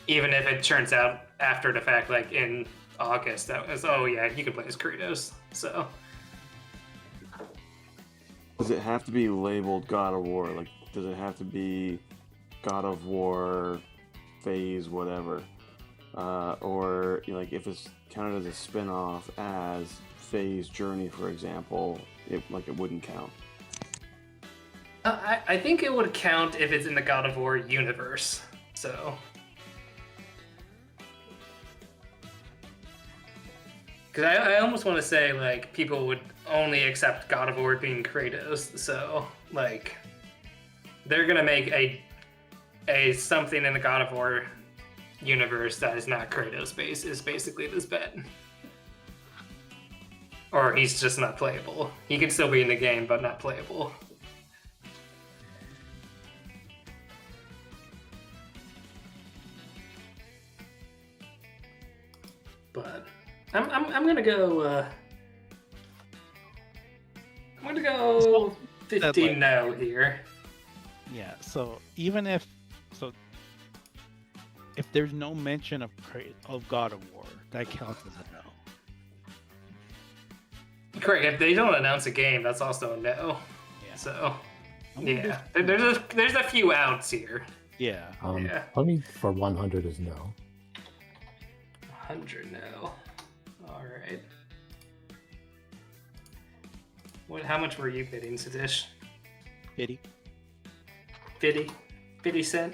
Even if it turns out after the fact, like in August, that was, oh yeah, you can play as Kratos. So. Does it have to be labeled God of War? Like, does it have to be God of War phase whatever? Or like if it's counted as a spin-off as phase Journey, for example, it wouldn't count. I think it would count if it's in the God of War universe. So. Because I almost want to say, like, people would only accept God of War being Kratos, so, like, they're going to make a something in the God of War universe that is not Kratos based is basically this bet. Or he's just not playable. He can still be in the game, but not playable. But I'm gonna go. I'm gonna go 15 no here. Yeah. So even if there's no mention of God of War, that counts as a no. Correct. If they don't announce a game, that's also a no. Yeah. So yeah, there's a few outs here. Yeah. Yeah. Only for 100 is no. 100 no. All right. How much were you bidding, Sadish? 50. 50 cent.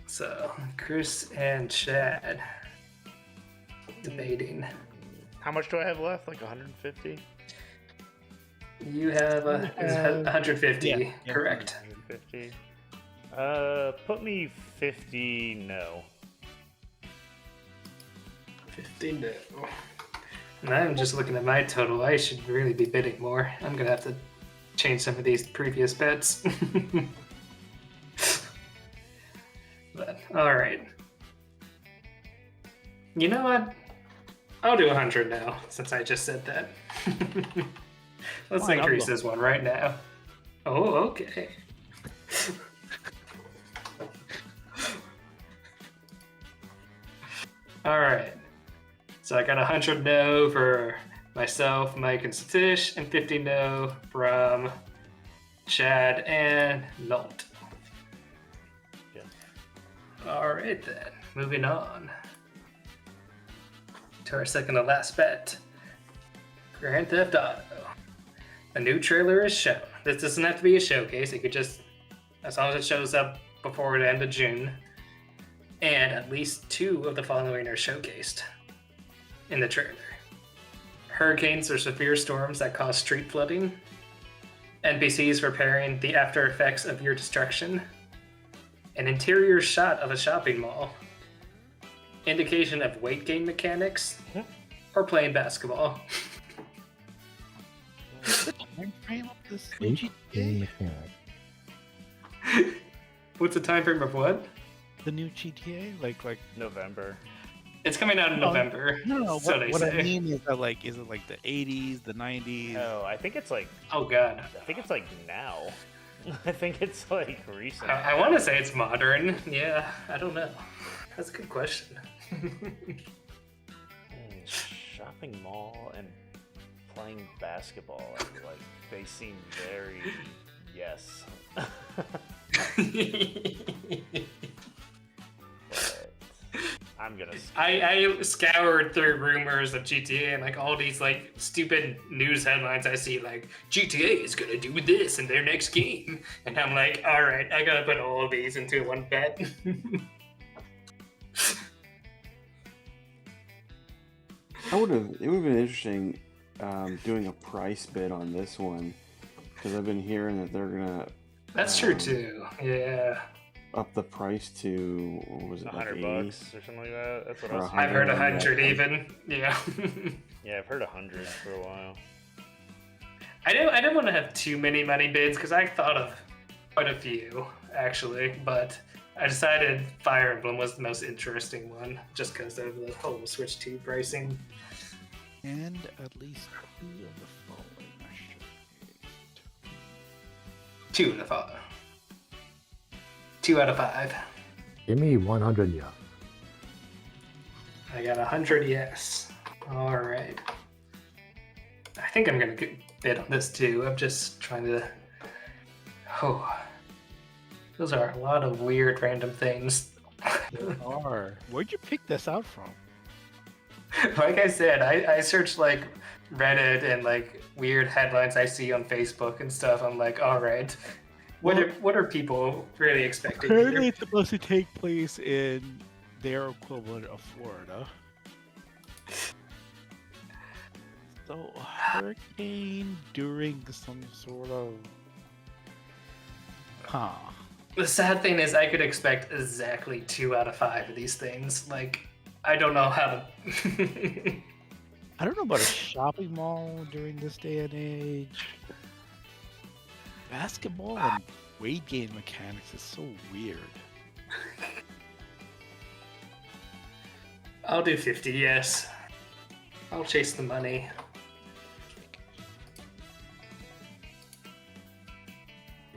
So Chris and Chad debating. How much do I have left? Like 150? You have 150, Yeah. correct? 150. Put me 50 no. 50 no. And I'm just looking at my total. I should really be bidding more. I'm gonna have to change some of these previous bets. But all right. You know what? I'll do 100 now, since I just said that. Let's Fine, increase this one right now. Oh, okay. All right. So I got 100 no for myself, Mike, and Satish, and 50 no from Chad and Nolt. Yeah. All right then, moving on to our second to last bet. Grand Theft Auto. A new trailer is shown. This doesn't have to be a showcase. It could just, as long as it shows up before the end of June. And at least 2 of the following are showcased in the trailer. Hurricanes or severe storms that cause street flooding. NPCs repairing the after effects of your destruction. An interior shot of a shopping mall. Indication of weight gain mechanics. Or playing basketball. What's the time frame of this new Eight game GTA? mechanic. What's the time frame of what? The new GTA? Like November. It's coming out in November. no. So What they I say. mean is that is it like the 80s, the 90s? No, I think it's like Oh god. now. I think it's like recent. I want to say it's modern. Yeah, I don't know. That's a good question. Shopping mall and playing basketball. Like they seem very yes. But I'm gonna. I scoured through rumors of GTA and like all these like stupid news headlines I see like GTA is gonna do this in their next game, and I'm like, all right, I gotta put all of these into one bet. It would have been interesting doing a price bid on this one because I've been hearing that they're gonna That's true too. Yeah, up the price to what was it, like $100 $80? or something like that. That's what Or I was. I've heard Yeah. 100 even. Yeah. Yeah, I've heard 100 for a while. I didn't want to have too many money bids because I thought of quite a few actually, but I decided Fire Emblem was the most interesting one just because of the whole Switch 2 pricing. And at least 2 of the following are showcased. 2 out of 5. 2 out of 5. Give me 100 yeah. I got 100 yes. All right. I think I'm gonna bid on this too. I'm just trying to. Oh, those are a lot of weird random things. Where'd you pick this out from? Like I said, I searched like Reddit and like weird headlines I see on Facebook and stuff. I'm like, all right, what are people really expecting? Apparently, Here? it's supposed to take place in their equivalent of Florida. So, hurricane during some sort of. Huh. The sad thing is, I could expect exactly 2 out of 5 of these things. Like, I don't know how to. I don't know about a shopping mall during this day and age. Basketball and weight gain mechanics is so weird. I'll do 50. Yes, I'll chase the money.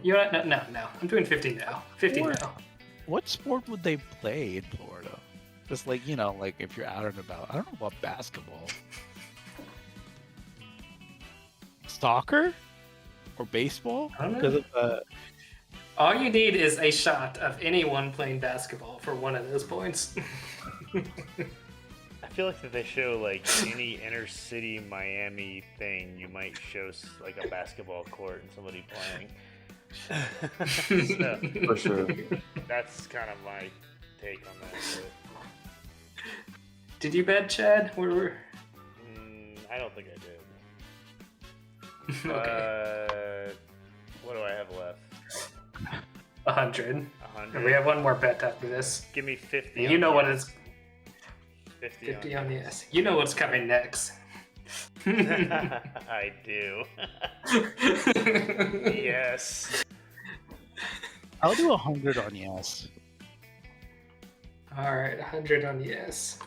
You know what? No. I'm doing 50 now. 50 Or- now. What sport would they play in Florida? Just like, like if you're out and about. I don't know about basketball. Soccer? Or baseball? I don't know. Because of All you need is a shot of anyone playing basketball for one of those points. I feel like if they show like any inner city Miami thing, you might show like a basketball court and somebody playing. So, For sure. that's kind of my take on that. Did you bet, Chad? Where I don't think I did. okay, What do I have left? 100. 100. And we have one more bet after this. Give me 50. And you know what yes. is 50, 50 on yes. You know what's coming next. I do. Yes. I'll do 100 on yes. All right, 100 on yes.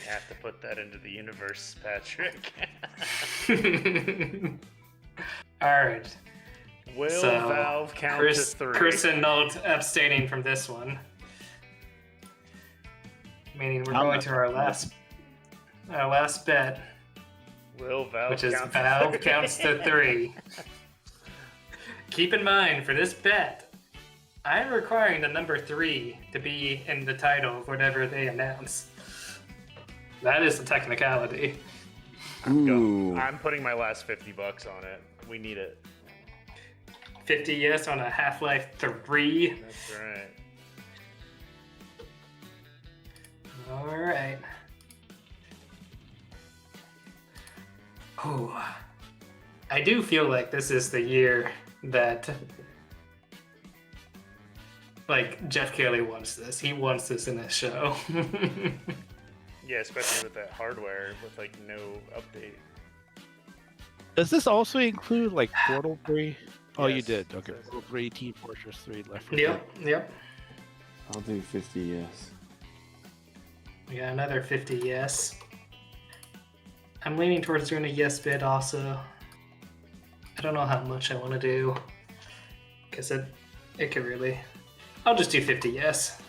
have to put that into the universe, Patrick. All right. Will So, Valve count Chris, to 3? Chris and Nolt abstaining from this one. Meaning we're I'm going not to our last bet, Will Valve which is count Valve to 3? counts to 3. Keep in mind, for this bet, I'm requiring the number 3 to be in the title of whatever they announce. That is the technicality. Ooh. I'm putting my last $50 on it. We need it. 50 yes on a Half-Life 3. That's right. All right. Oh, I do feel like this is the year that, like, Jeff Keighley wants this. He wants this in his show. Yeah, especially with that hardware with like no update. Does this also include like Portal 3? Oh, you Yes, did. it Okay, does. Portal 3, Team Fortress 3, Left 4 Dead. Yep. I'll do 50 yes. We got another 50 yes. I'm leaning towards doing a yes bid also. I don't know how much I want to do. Because it could really... I'll just do 50 yes.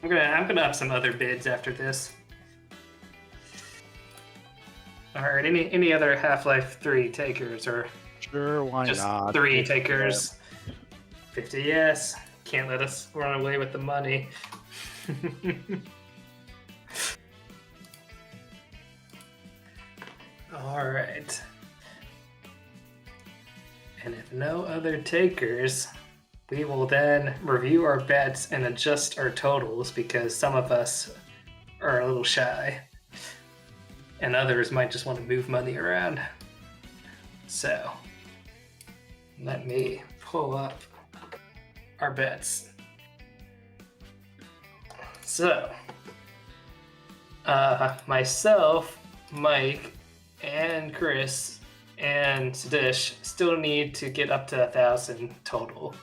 I'm gonna up some other bids after this. Alright, any other Half-Life 3 takers or Sure, why just not? 3 takers? 50 yes. Can't let us run away with the money. Alright. And if no other takers, we will then review our bets and adjust our totals because some of us are a little shy. And others might just want to move money around. So, let me pull up our bets. So, myself, Mike, and Chris, and Sadish still need to get up to 1,000 total.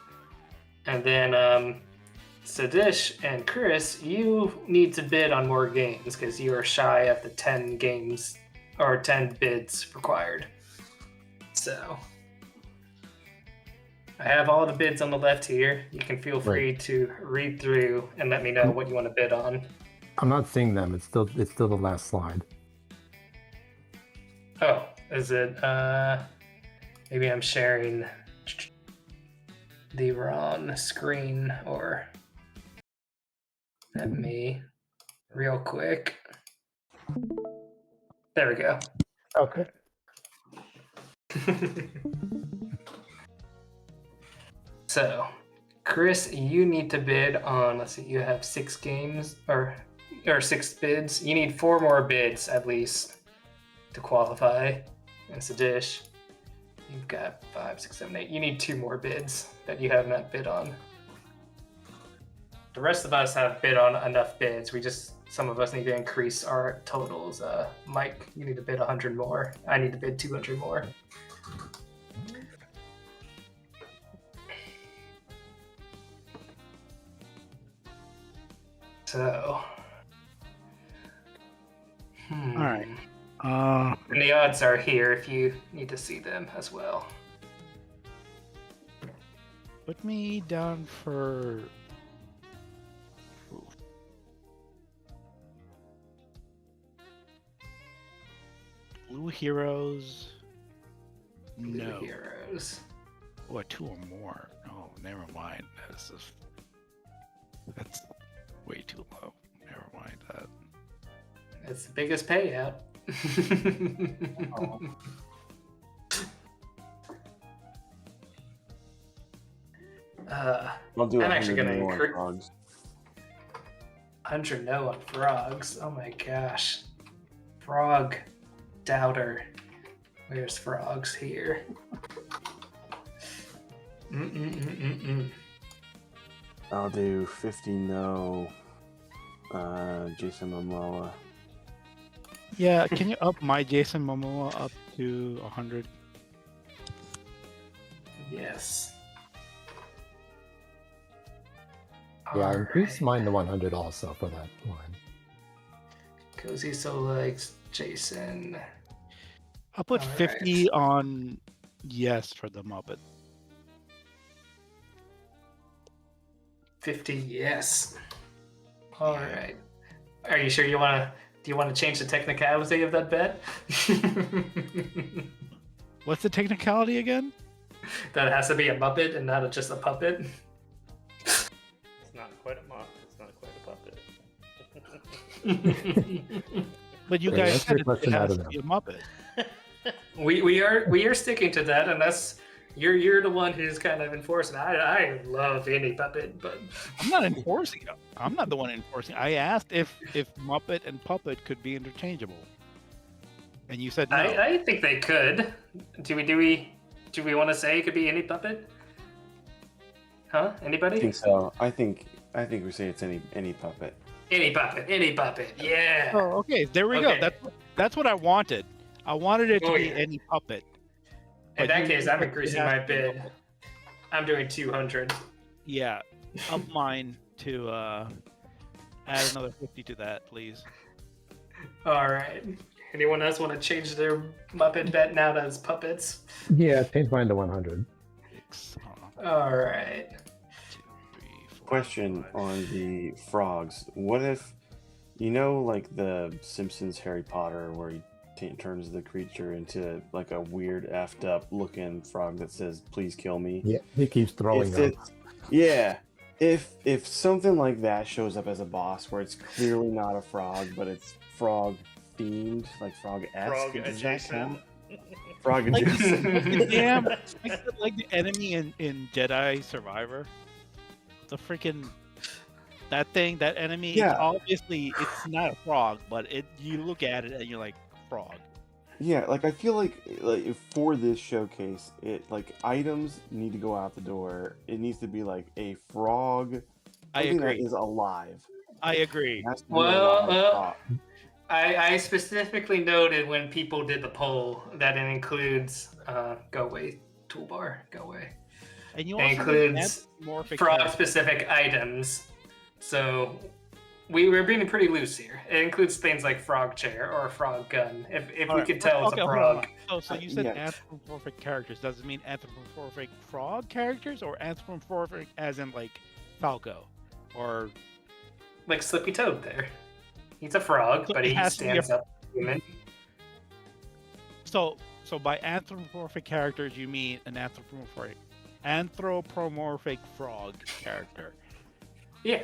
And then Sadish and Chris, you need to bid on more games because you are shy of the 10 games or 10 bids required. So I have all the bids on the left here. You can feel free to read through and let me know what you want to bid on. I'm not seeing them. It's still the last slide. Oh, is it maybe I'm sharing the wrong screen, or let me real quick. There we go. Okay. So, Chris, you need to bid on, let's see, you have 6 games or 6 bids. You need 4 more bids at least to qualify. And Sadish, you've got 5, 6, 7, 8. You need 2 more bids that you have not bid on. The rest of us have bid on enough bids. Some of us need to increase our totals. Mike, you need to bid 100 more. I need to bid 200 more. So, All right. And the odds are here if you need to see them as well. Put me down for. Blue Heroes. No. Blue Heroes. Oh, 2 or more. Oh, never mind. That's way too low. Never mind that. It's the biggest payout. Oh. I'll do I'm actually 100 gonna more increase- frogs. 100 no on frogs. Oh my gosh. Frog doubter. Where's frogs here? I'll do 50 no. Jason Momoa. Yeah, can you up my Jason Momoa up to 100? Yes. Yeah, I All increased right. mine to 100 also for that line. Cozy so likes Jason. I'll put All 50 on yes for the Muppet. 50, yes. All right. Are you sure you want to? Do you want to change the technicality of that bet? What's the technicality again? That it has to be a Muppet and not just a puppet. It's not quite a mop. It's not quite a puppet. But you Wait, guys that's said the question it out has of to be a Muppet. we are sticking to that, unless you're the one who's kind of enforcing. I love any puppet, but I'm not enforcing it. I'm not the one enforcing. I asked if Muppet and puppet could be interchangeable, and you said no. I think they could. Do we want to say it could be any puppet? Huh? I Anybody? think so. I think we say it's any puppet. Any puppet. Yeah. Oh, okay. There we Okay. go. That's what I wanted. I wanted it to Oh, be yeah. any puppet. In But that you- case, I'm it increasing has my to be bid. Muppet. I'm doing 200. Yeah, up mine to add another 50 to that, please. All right. Anyone else want to change their Muppet bet now to as puppets? Yeah, change mine to 100. 6, hold on, All right. 2, 3, 4. Question 5. on the frogs. What if, like the Simpsons Harry Potter, where he turns the creature into like a weird effed up looking frog that says "Please kill me." Yeah, he keeps throwing If them. it's- yeah, if something like that shows up as a boss, where it's clearly not a frog, but it's frog themed, like frog-esque, Frog does that adjacent. count? Frog Like- adjacent. Damn, like the enemy in Jedi Survivor. The freaking that enemy. Yeah. It's obviously it's not a frog, but you look at it and you're like frog. Yeah, like I feel like for this showcase, items need to go out the door. It needs to be like a frog. I Something that agree. is alive. I agree. It has to be Well, a live frog. I specifically noted when people did the poll that it includes go away toolbar, go away. And you It also includes anthropomorphic frog characters. specific items. So we're being pretty loose here. It includes things like frog chair or a frog gun. If we Alright, could tell it's okay, a hold on, frog. hold on. So you said Yeah. anthropomorphic characters. Does it mean anthropomorphic frog characters or anthropomorphic as in like Falco? Or Like Slippy Toad there. He's a frog, So but it he has to be stands up human. so by anthropomorphic characters you mean an anthropomorphic frog character, Yeah.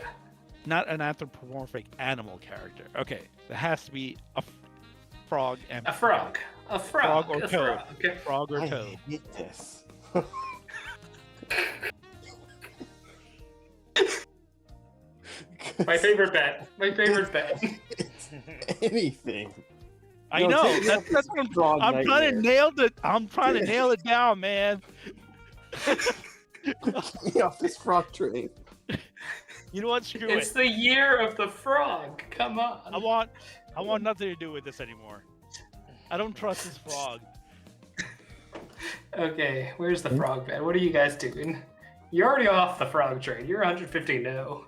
not an anthropomorphic animal character. Okay, it has to be a frog and A frog. A frog. Frog or a toad. frog. frog or I toad. hate this. My favorite bet. My favorite bet. It's anything. I No, know. take me off That's this what I'm frog trying to nightmare. nail it. I'm trying to nail it down, man. Get me off this frog train. You know what? Screw It's it. the year of the frog. Come on. I want nothing to do with this anymore. I don't trust this frog. Okay, where's the frog bet? What are you guys doing? You're already off the frog train. You're 150 no.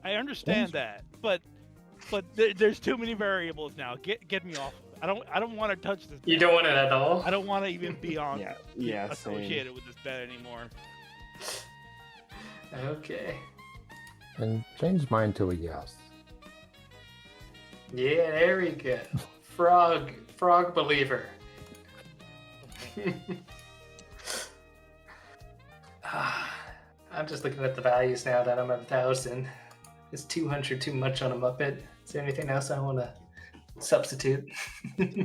I understand that, but there's too many variables now. Get me off. I don't want to touch this. You bet. don't want it at all? I don't want to even be on Yeah, same. associated with this bet anymore. Okay. And change mine to a yes. Yeah, there we go. Frog believer. I'm just looking at the values now that I'm at 1,000. Is 200 too much on a Muppet? Is there anything else I want to substitute?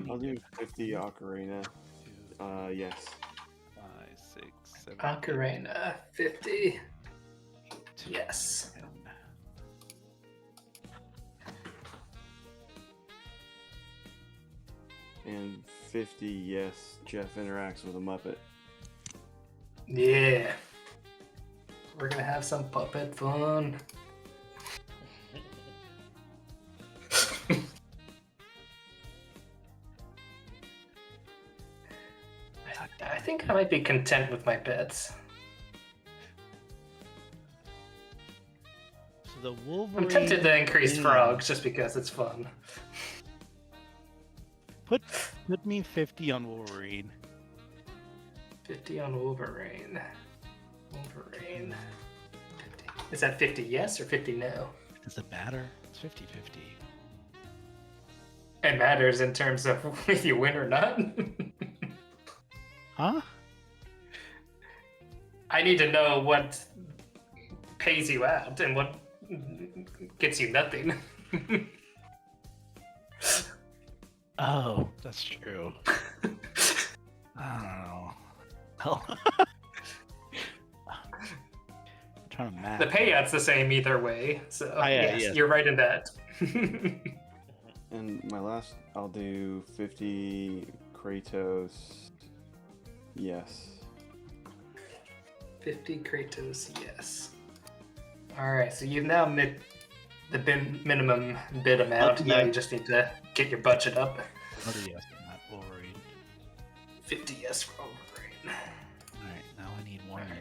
I'll do 50 Ocarina. Yes. 5, 6, 7, Ocarina, 50. Yes. 10. And 50, yes, Jeff interacts with a Muppet. Yeah. We're gonna have some puppet fun. I think I might be content with my bets. So the Wolverine. I'm tempted to increase frogs just because it's fun. Put me 50 on Wolverine. 50 on Wolverine. Wolverine. 50. Is that 50 yes or 50 no? Does it matter? It's 50-50. It matters in terms of if you win or not. Huh? I need to know what pays you out and what gets you nothing. Oh, that's true. I don't know. Hell. I'm trying to math. The payout's the same either way, so yes, yes. you're right in that. And my last, I'll do 50 Kratos. Yes. 50 Kratos, yes. Alright, so you've now met the minimum bid amount. Now you just need to get your budget up. Another yes on that Wolverine. 50 yes for Wolverine. Alright, now I need one more.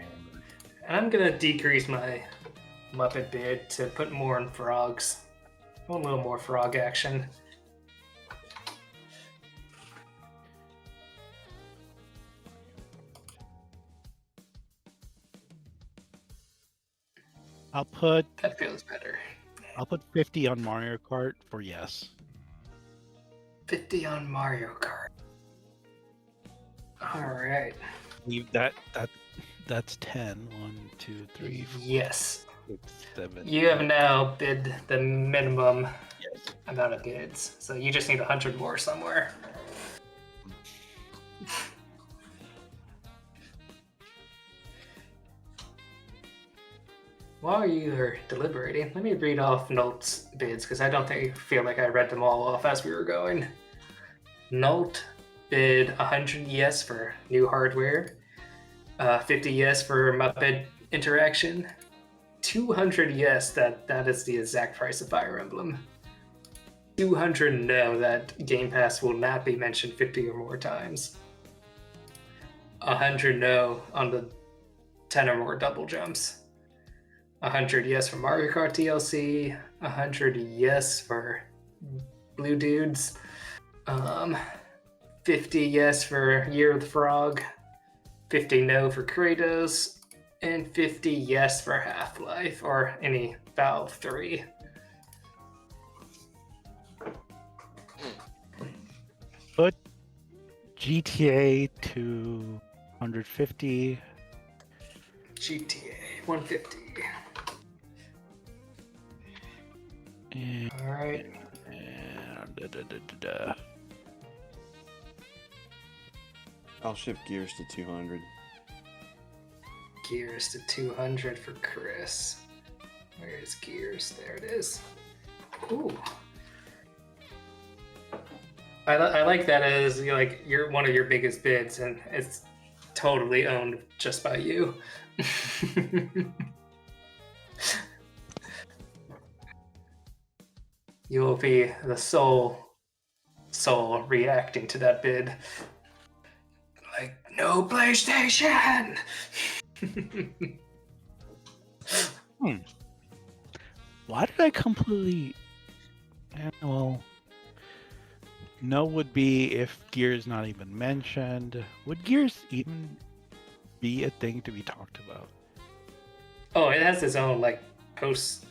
And I'm gonna decrease my Muppet bid to put more in frogs. I want a little more frog action. That feels better. I'll put 50 on Mario Kart for yes. 50 on Mario Kart. Alright. That's 10. 1, 2, 3, 4, Yes. 6, 7. You have now bid the minimum Yes. amount of bids, so you just need 100 more somewhere. While you are deliberating, let me read off Nolt's bids, because I don't feel like I read them all off as we were going. Nolt bid 100 yes for new hardware, 50 yes for Muppet interaction, 200 yes that is the exact price of Fire Emblem, 200 no that Game Pass will not be mentioned 50 or more times, 100 no on the 10 or more double jumps, 100 yes for Mario Kart DLC, 100 yes for Blue Dudes, 50 yes for Year of the Frog, 50 no for Kratos, and 50 yes for Half-Life or any Valve 3. Put GTA to 150. GTA 150. And, All right. I'll shift gears to 200. Gears to 200 for Chris. Where is Gears? There it is. Ooh. I like that as you're one of your biggest bids, and it's totally owned just by you. You will be the sole reacting to that bid. Like, no PlayStation! Why did I completely... Well, no would be if Gears not even mentioned. Would Gears even be a thing to be talked about? Oh, it has its own post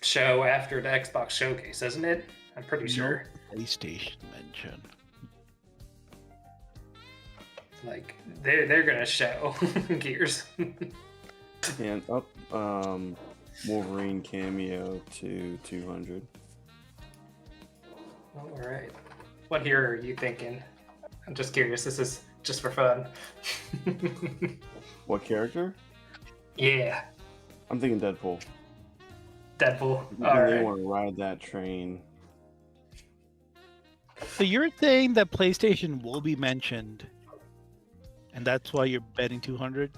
show after the Xbox showcase, doesn't it? I'm pretty sure. PlayStation mention. They're gonna show Gears. And up Wolverine cameo to 200. All right. What hero are you thinking? I'm just curious. This is just for fun. What character? Yeah, I'm thinking Deadpool. Deadpool. I All think they right. want to ride that train. So you're saying that PlayStation will be mentioned, and that's why you're betting 200?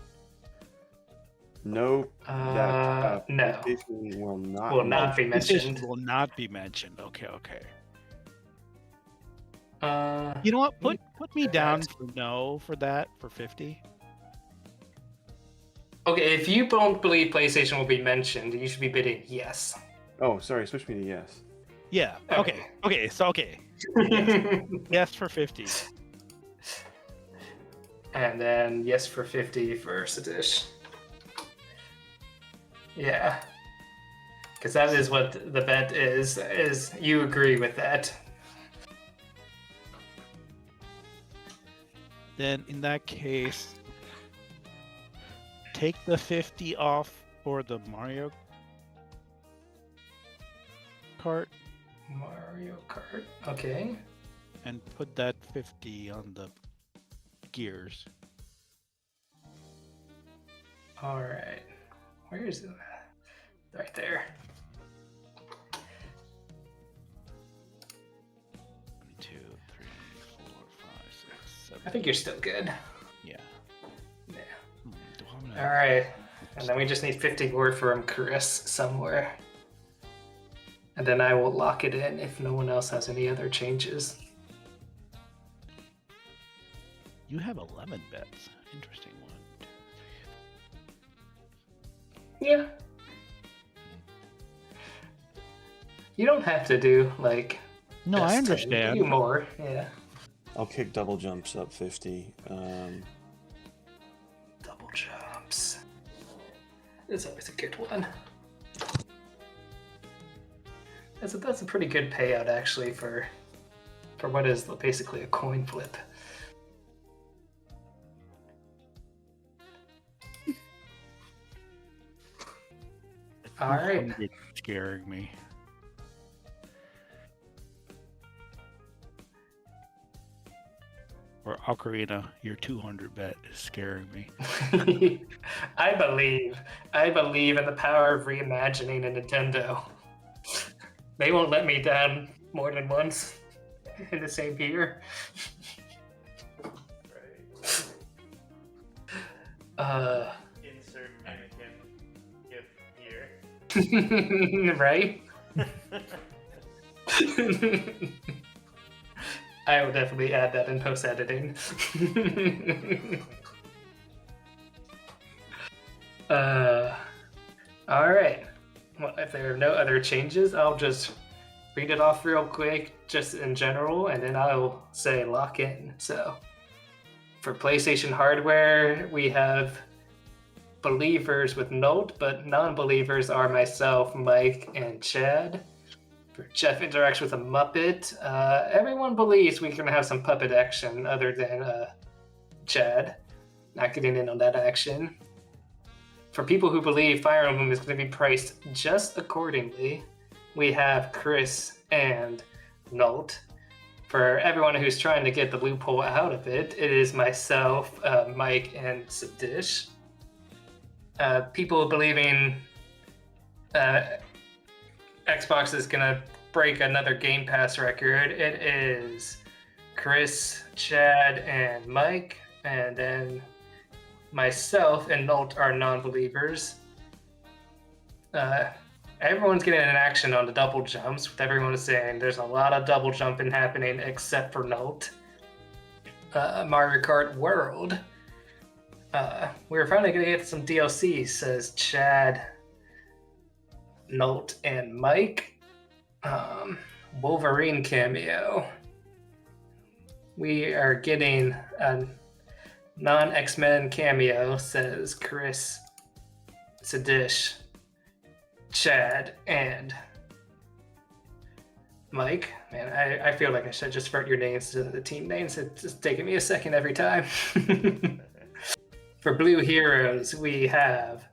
Nope. No. PlayStation will not. Will not be mentioned. PlayStation will not be mentioned. Okay. Uh, You know what? Put me down Correct. for no for that for 50. Okay, if you don't believe PlayStation will be mentioned, you should be bidding yes. Oh, sorry. Switch me to yes. Yeah. Okay. Okay. So Yes for 50. And then yes for 50 for Sadish. Yeah. Because that is what the bet is you agree with that. Then in that case, take the 50 off for the Mario Kart Mario Kart, okay. and put that 50 on the gears. All right. Where is it? Right there. 2, 3, 4, 5, 6, 7. I think you're still good. Yeah. Yeah. Do I wanna- All right. And then we just need 50 more from Chris somewhere. And then I will lock it in if no one else has any other changes. You have 11 bets. Interesting one. Yeah. You don't have to do like. No, I best 10. understand. Do more. Yeah. I'll kick double jumps up 50. Double jumps. It's always a good one. That's a pretty good payout actually for what is basically a coin flip. All right. 200 scaring me. Or Ocarina, your 200 bet is scaring me. I believe in the power of reimagining a Nintendo. They won't let me down more than once in the same year. Insert Anakin gif here. Right? I will definitely add that in post editing. All right. Well, if there are no other changes, I'll just read it off real quick, just in general, and then I'll say lock in. So, for PlayStation hardware, we have believers with Note, but non-believers are myself, Mike, and Chad. For Jeff interacts with a Muppet. Everyone believes we can have some puppet action other than Chad. Not getting in on that action. For people who believe Fire Emblem is going to be priced just accordingly, we have Chris and Nolt. For everyone who's trying to get the loophole out of it, it is myself, Mike, and Sadish. People believing Xbox is gonna break another Game Pass record. It is Chris, Chad, and Mike, and then myself and Nolt are non-believers. Everyone's getting an action on the double jumps, with everyone saying there's a lot of double jumping happening except for Nolt. Mario Kart World. We're finally gonna get some DLC, says Chad, Nolt, and Mike. Wolverine cameo. We are getting a non-X-Men cameo, says Chris, Sadish, Chad, and Mike. Man, I feel like I should just start your names to the team names. It's just taking me a second every time. For Blue Heroes, we have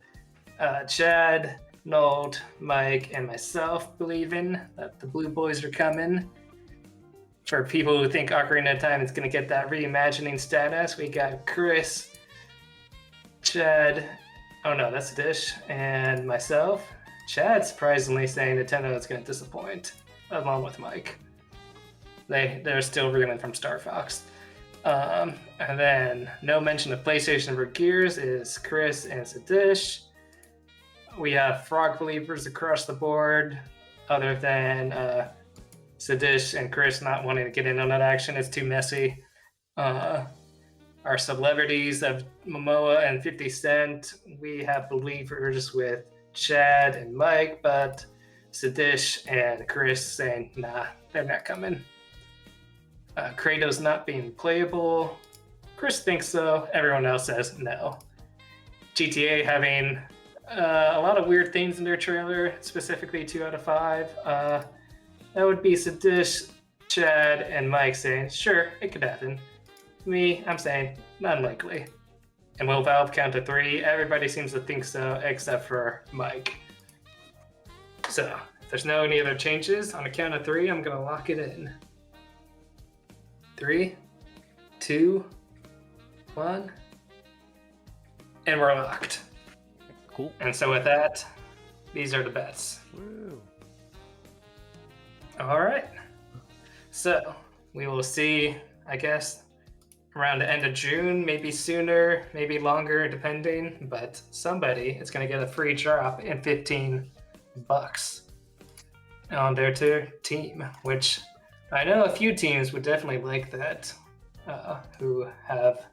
Chad, Nold, Mike, and myself believing that the Blue Boys are coming. For people who think Ocarina of Time is going to get that reimagining status, we got Chris, Chad, oh no, that's a dish, and myself. Chad surprisingly saying Nintendo is going to disappoint, along with Mike. They're still reeling from Star Fox. And then no mention of PlayStation for Gears is Chris and Sadish. We have frog believers across the board, other than Sadish and Chris not wanting to get in on that action. It's too messy. Our celebrities of Momoa and 50 Cent, we have believers with Chad and Mike, but Sadish and Chris saying, nah, they're not coming. Kratos not being playable. Chris thinks so. Everyone else says no. GTA having a lot of weird things in their trailer, specifically 2 out of 5. That would be Sadish, Chad, and Mike saying, sure, it could happen. Me, I'm saying, unlikely. And will Valve count to 3? Everybody seems to think so, except for Mike. So, if there's no any other changes, on a count of 3, I'm going to lock it in. 3, 2, 1, and we're locked. Cool. And so with that, these are the bets. Woo. All right. So we will see, I guess, around the end of June, maybe sooner, maybe longer, depending. But somebody is going to get a free drop and $15 on their team, which I know a few teams would definitely like that, who have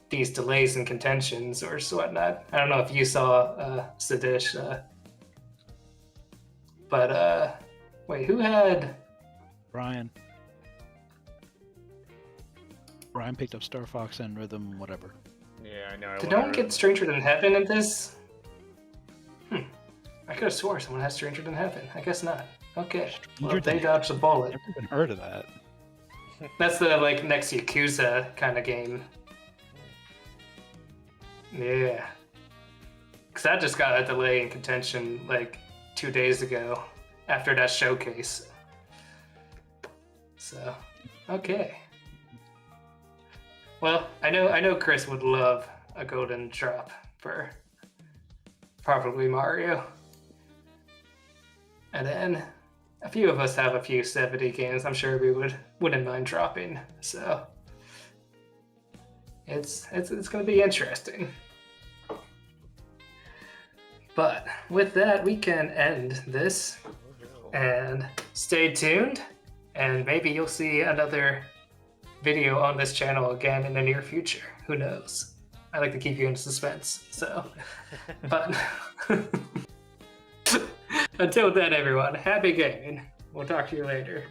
these delays and contentions or whatnot. I don't know if you saw Sadish, but wait, who had Brian picked up Star Fox and Rhythm, whatever. Yeah, I know. Did no one get Stranger Than Heaven in this? I could have swore someone had Stranger Than Heaven. I guess not. Okay. Well, they dodged the bullet. I've never even heard of that. That's the next Yakuza kind of game. Yeah. Because that just got a delay in contention 2 days ago after that showcase. So, okay. Well, I know Chris would love a golden drop for probably Mario. And then a few of us have a few 70 games I'm sure we wouldn't mind dropping. So it's going to be interesting. But with that, we can end this and stay tuned, and maybe you'll see another video on this channel again in the near future. Who knows? I like to keep you in suspense. So, but until then, everyone, happy gaming. We'll talk to you later.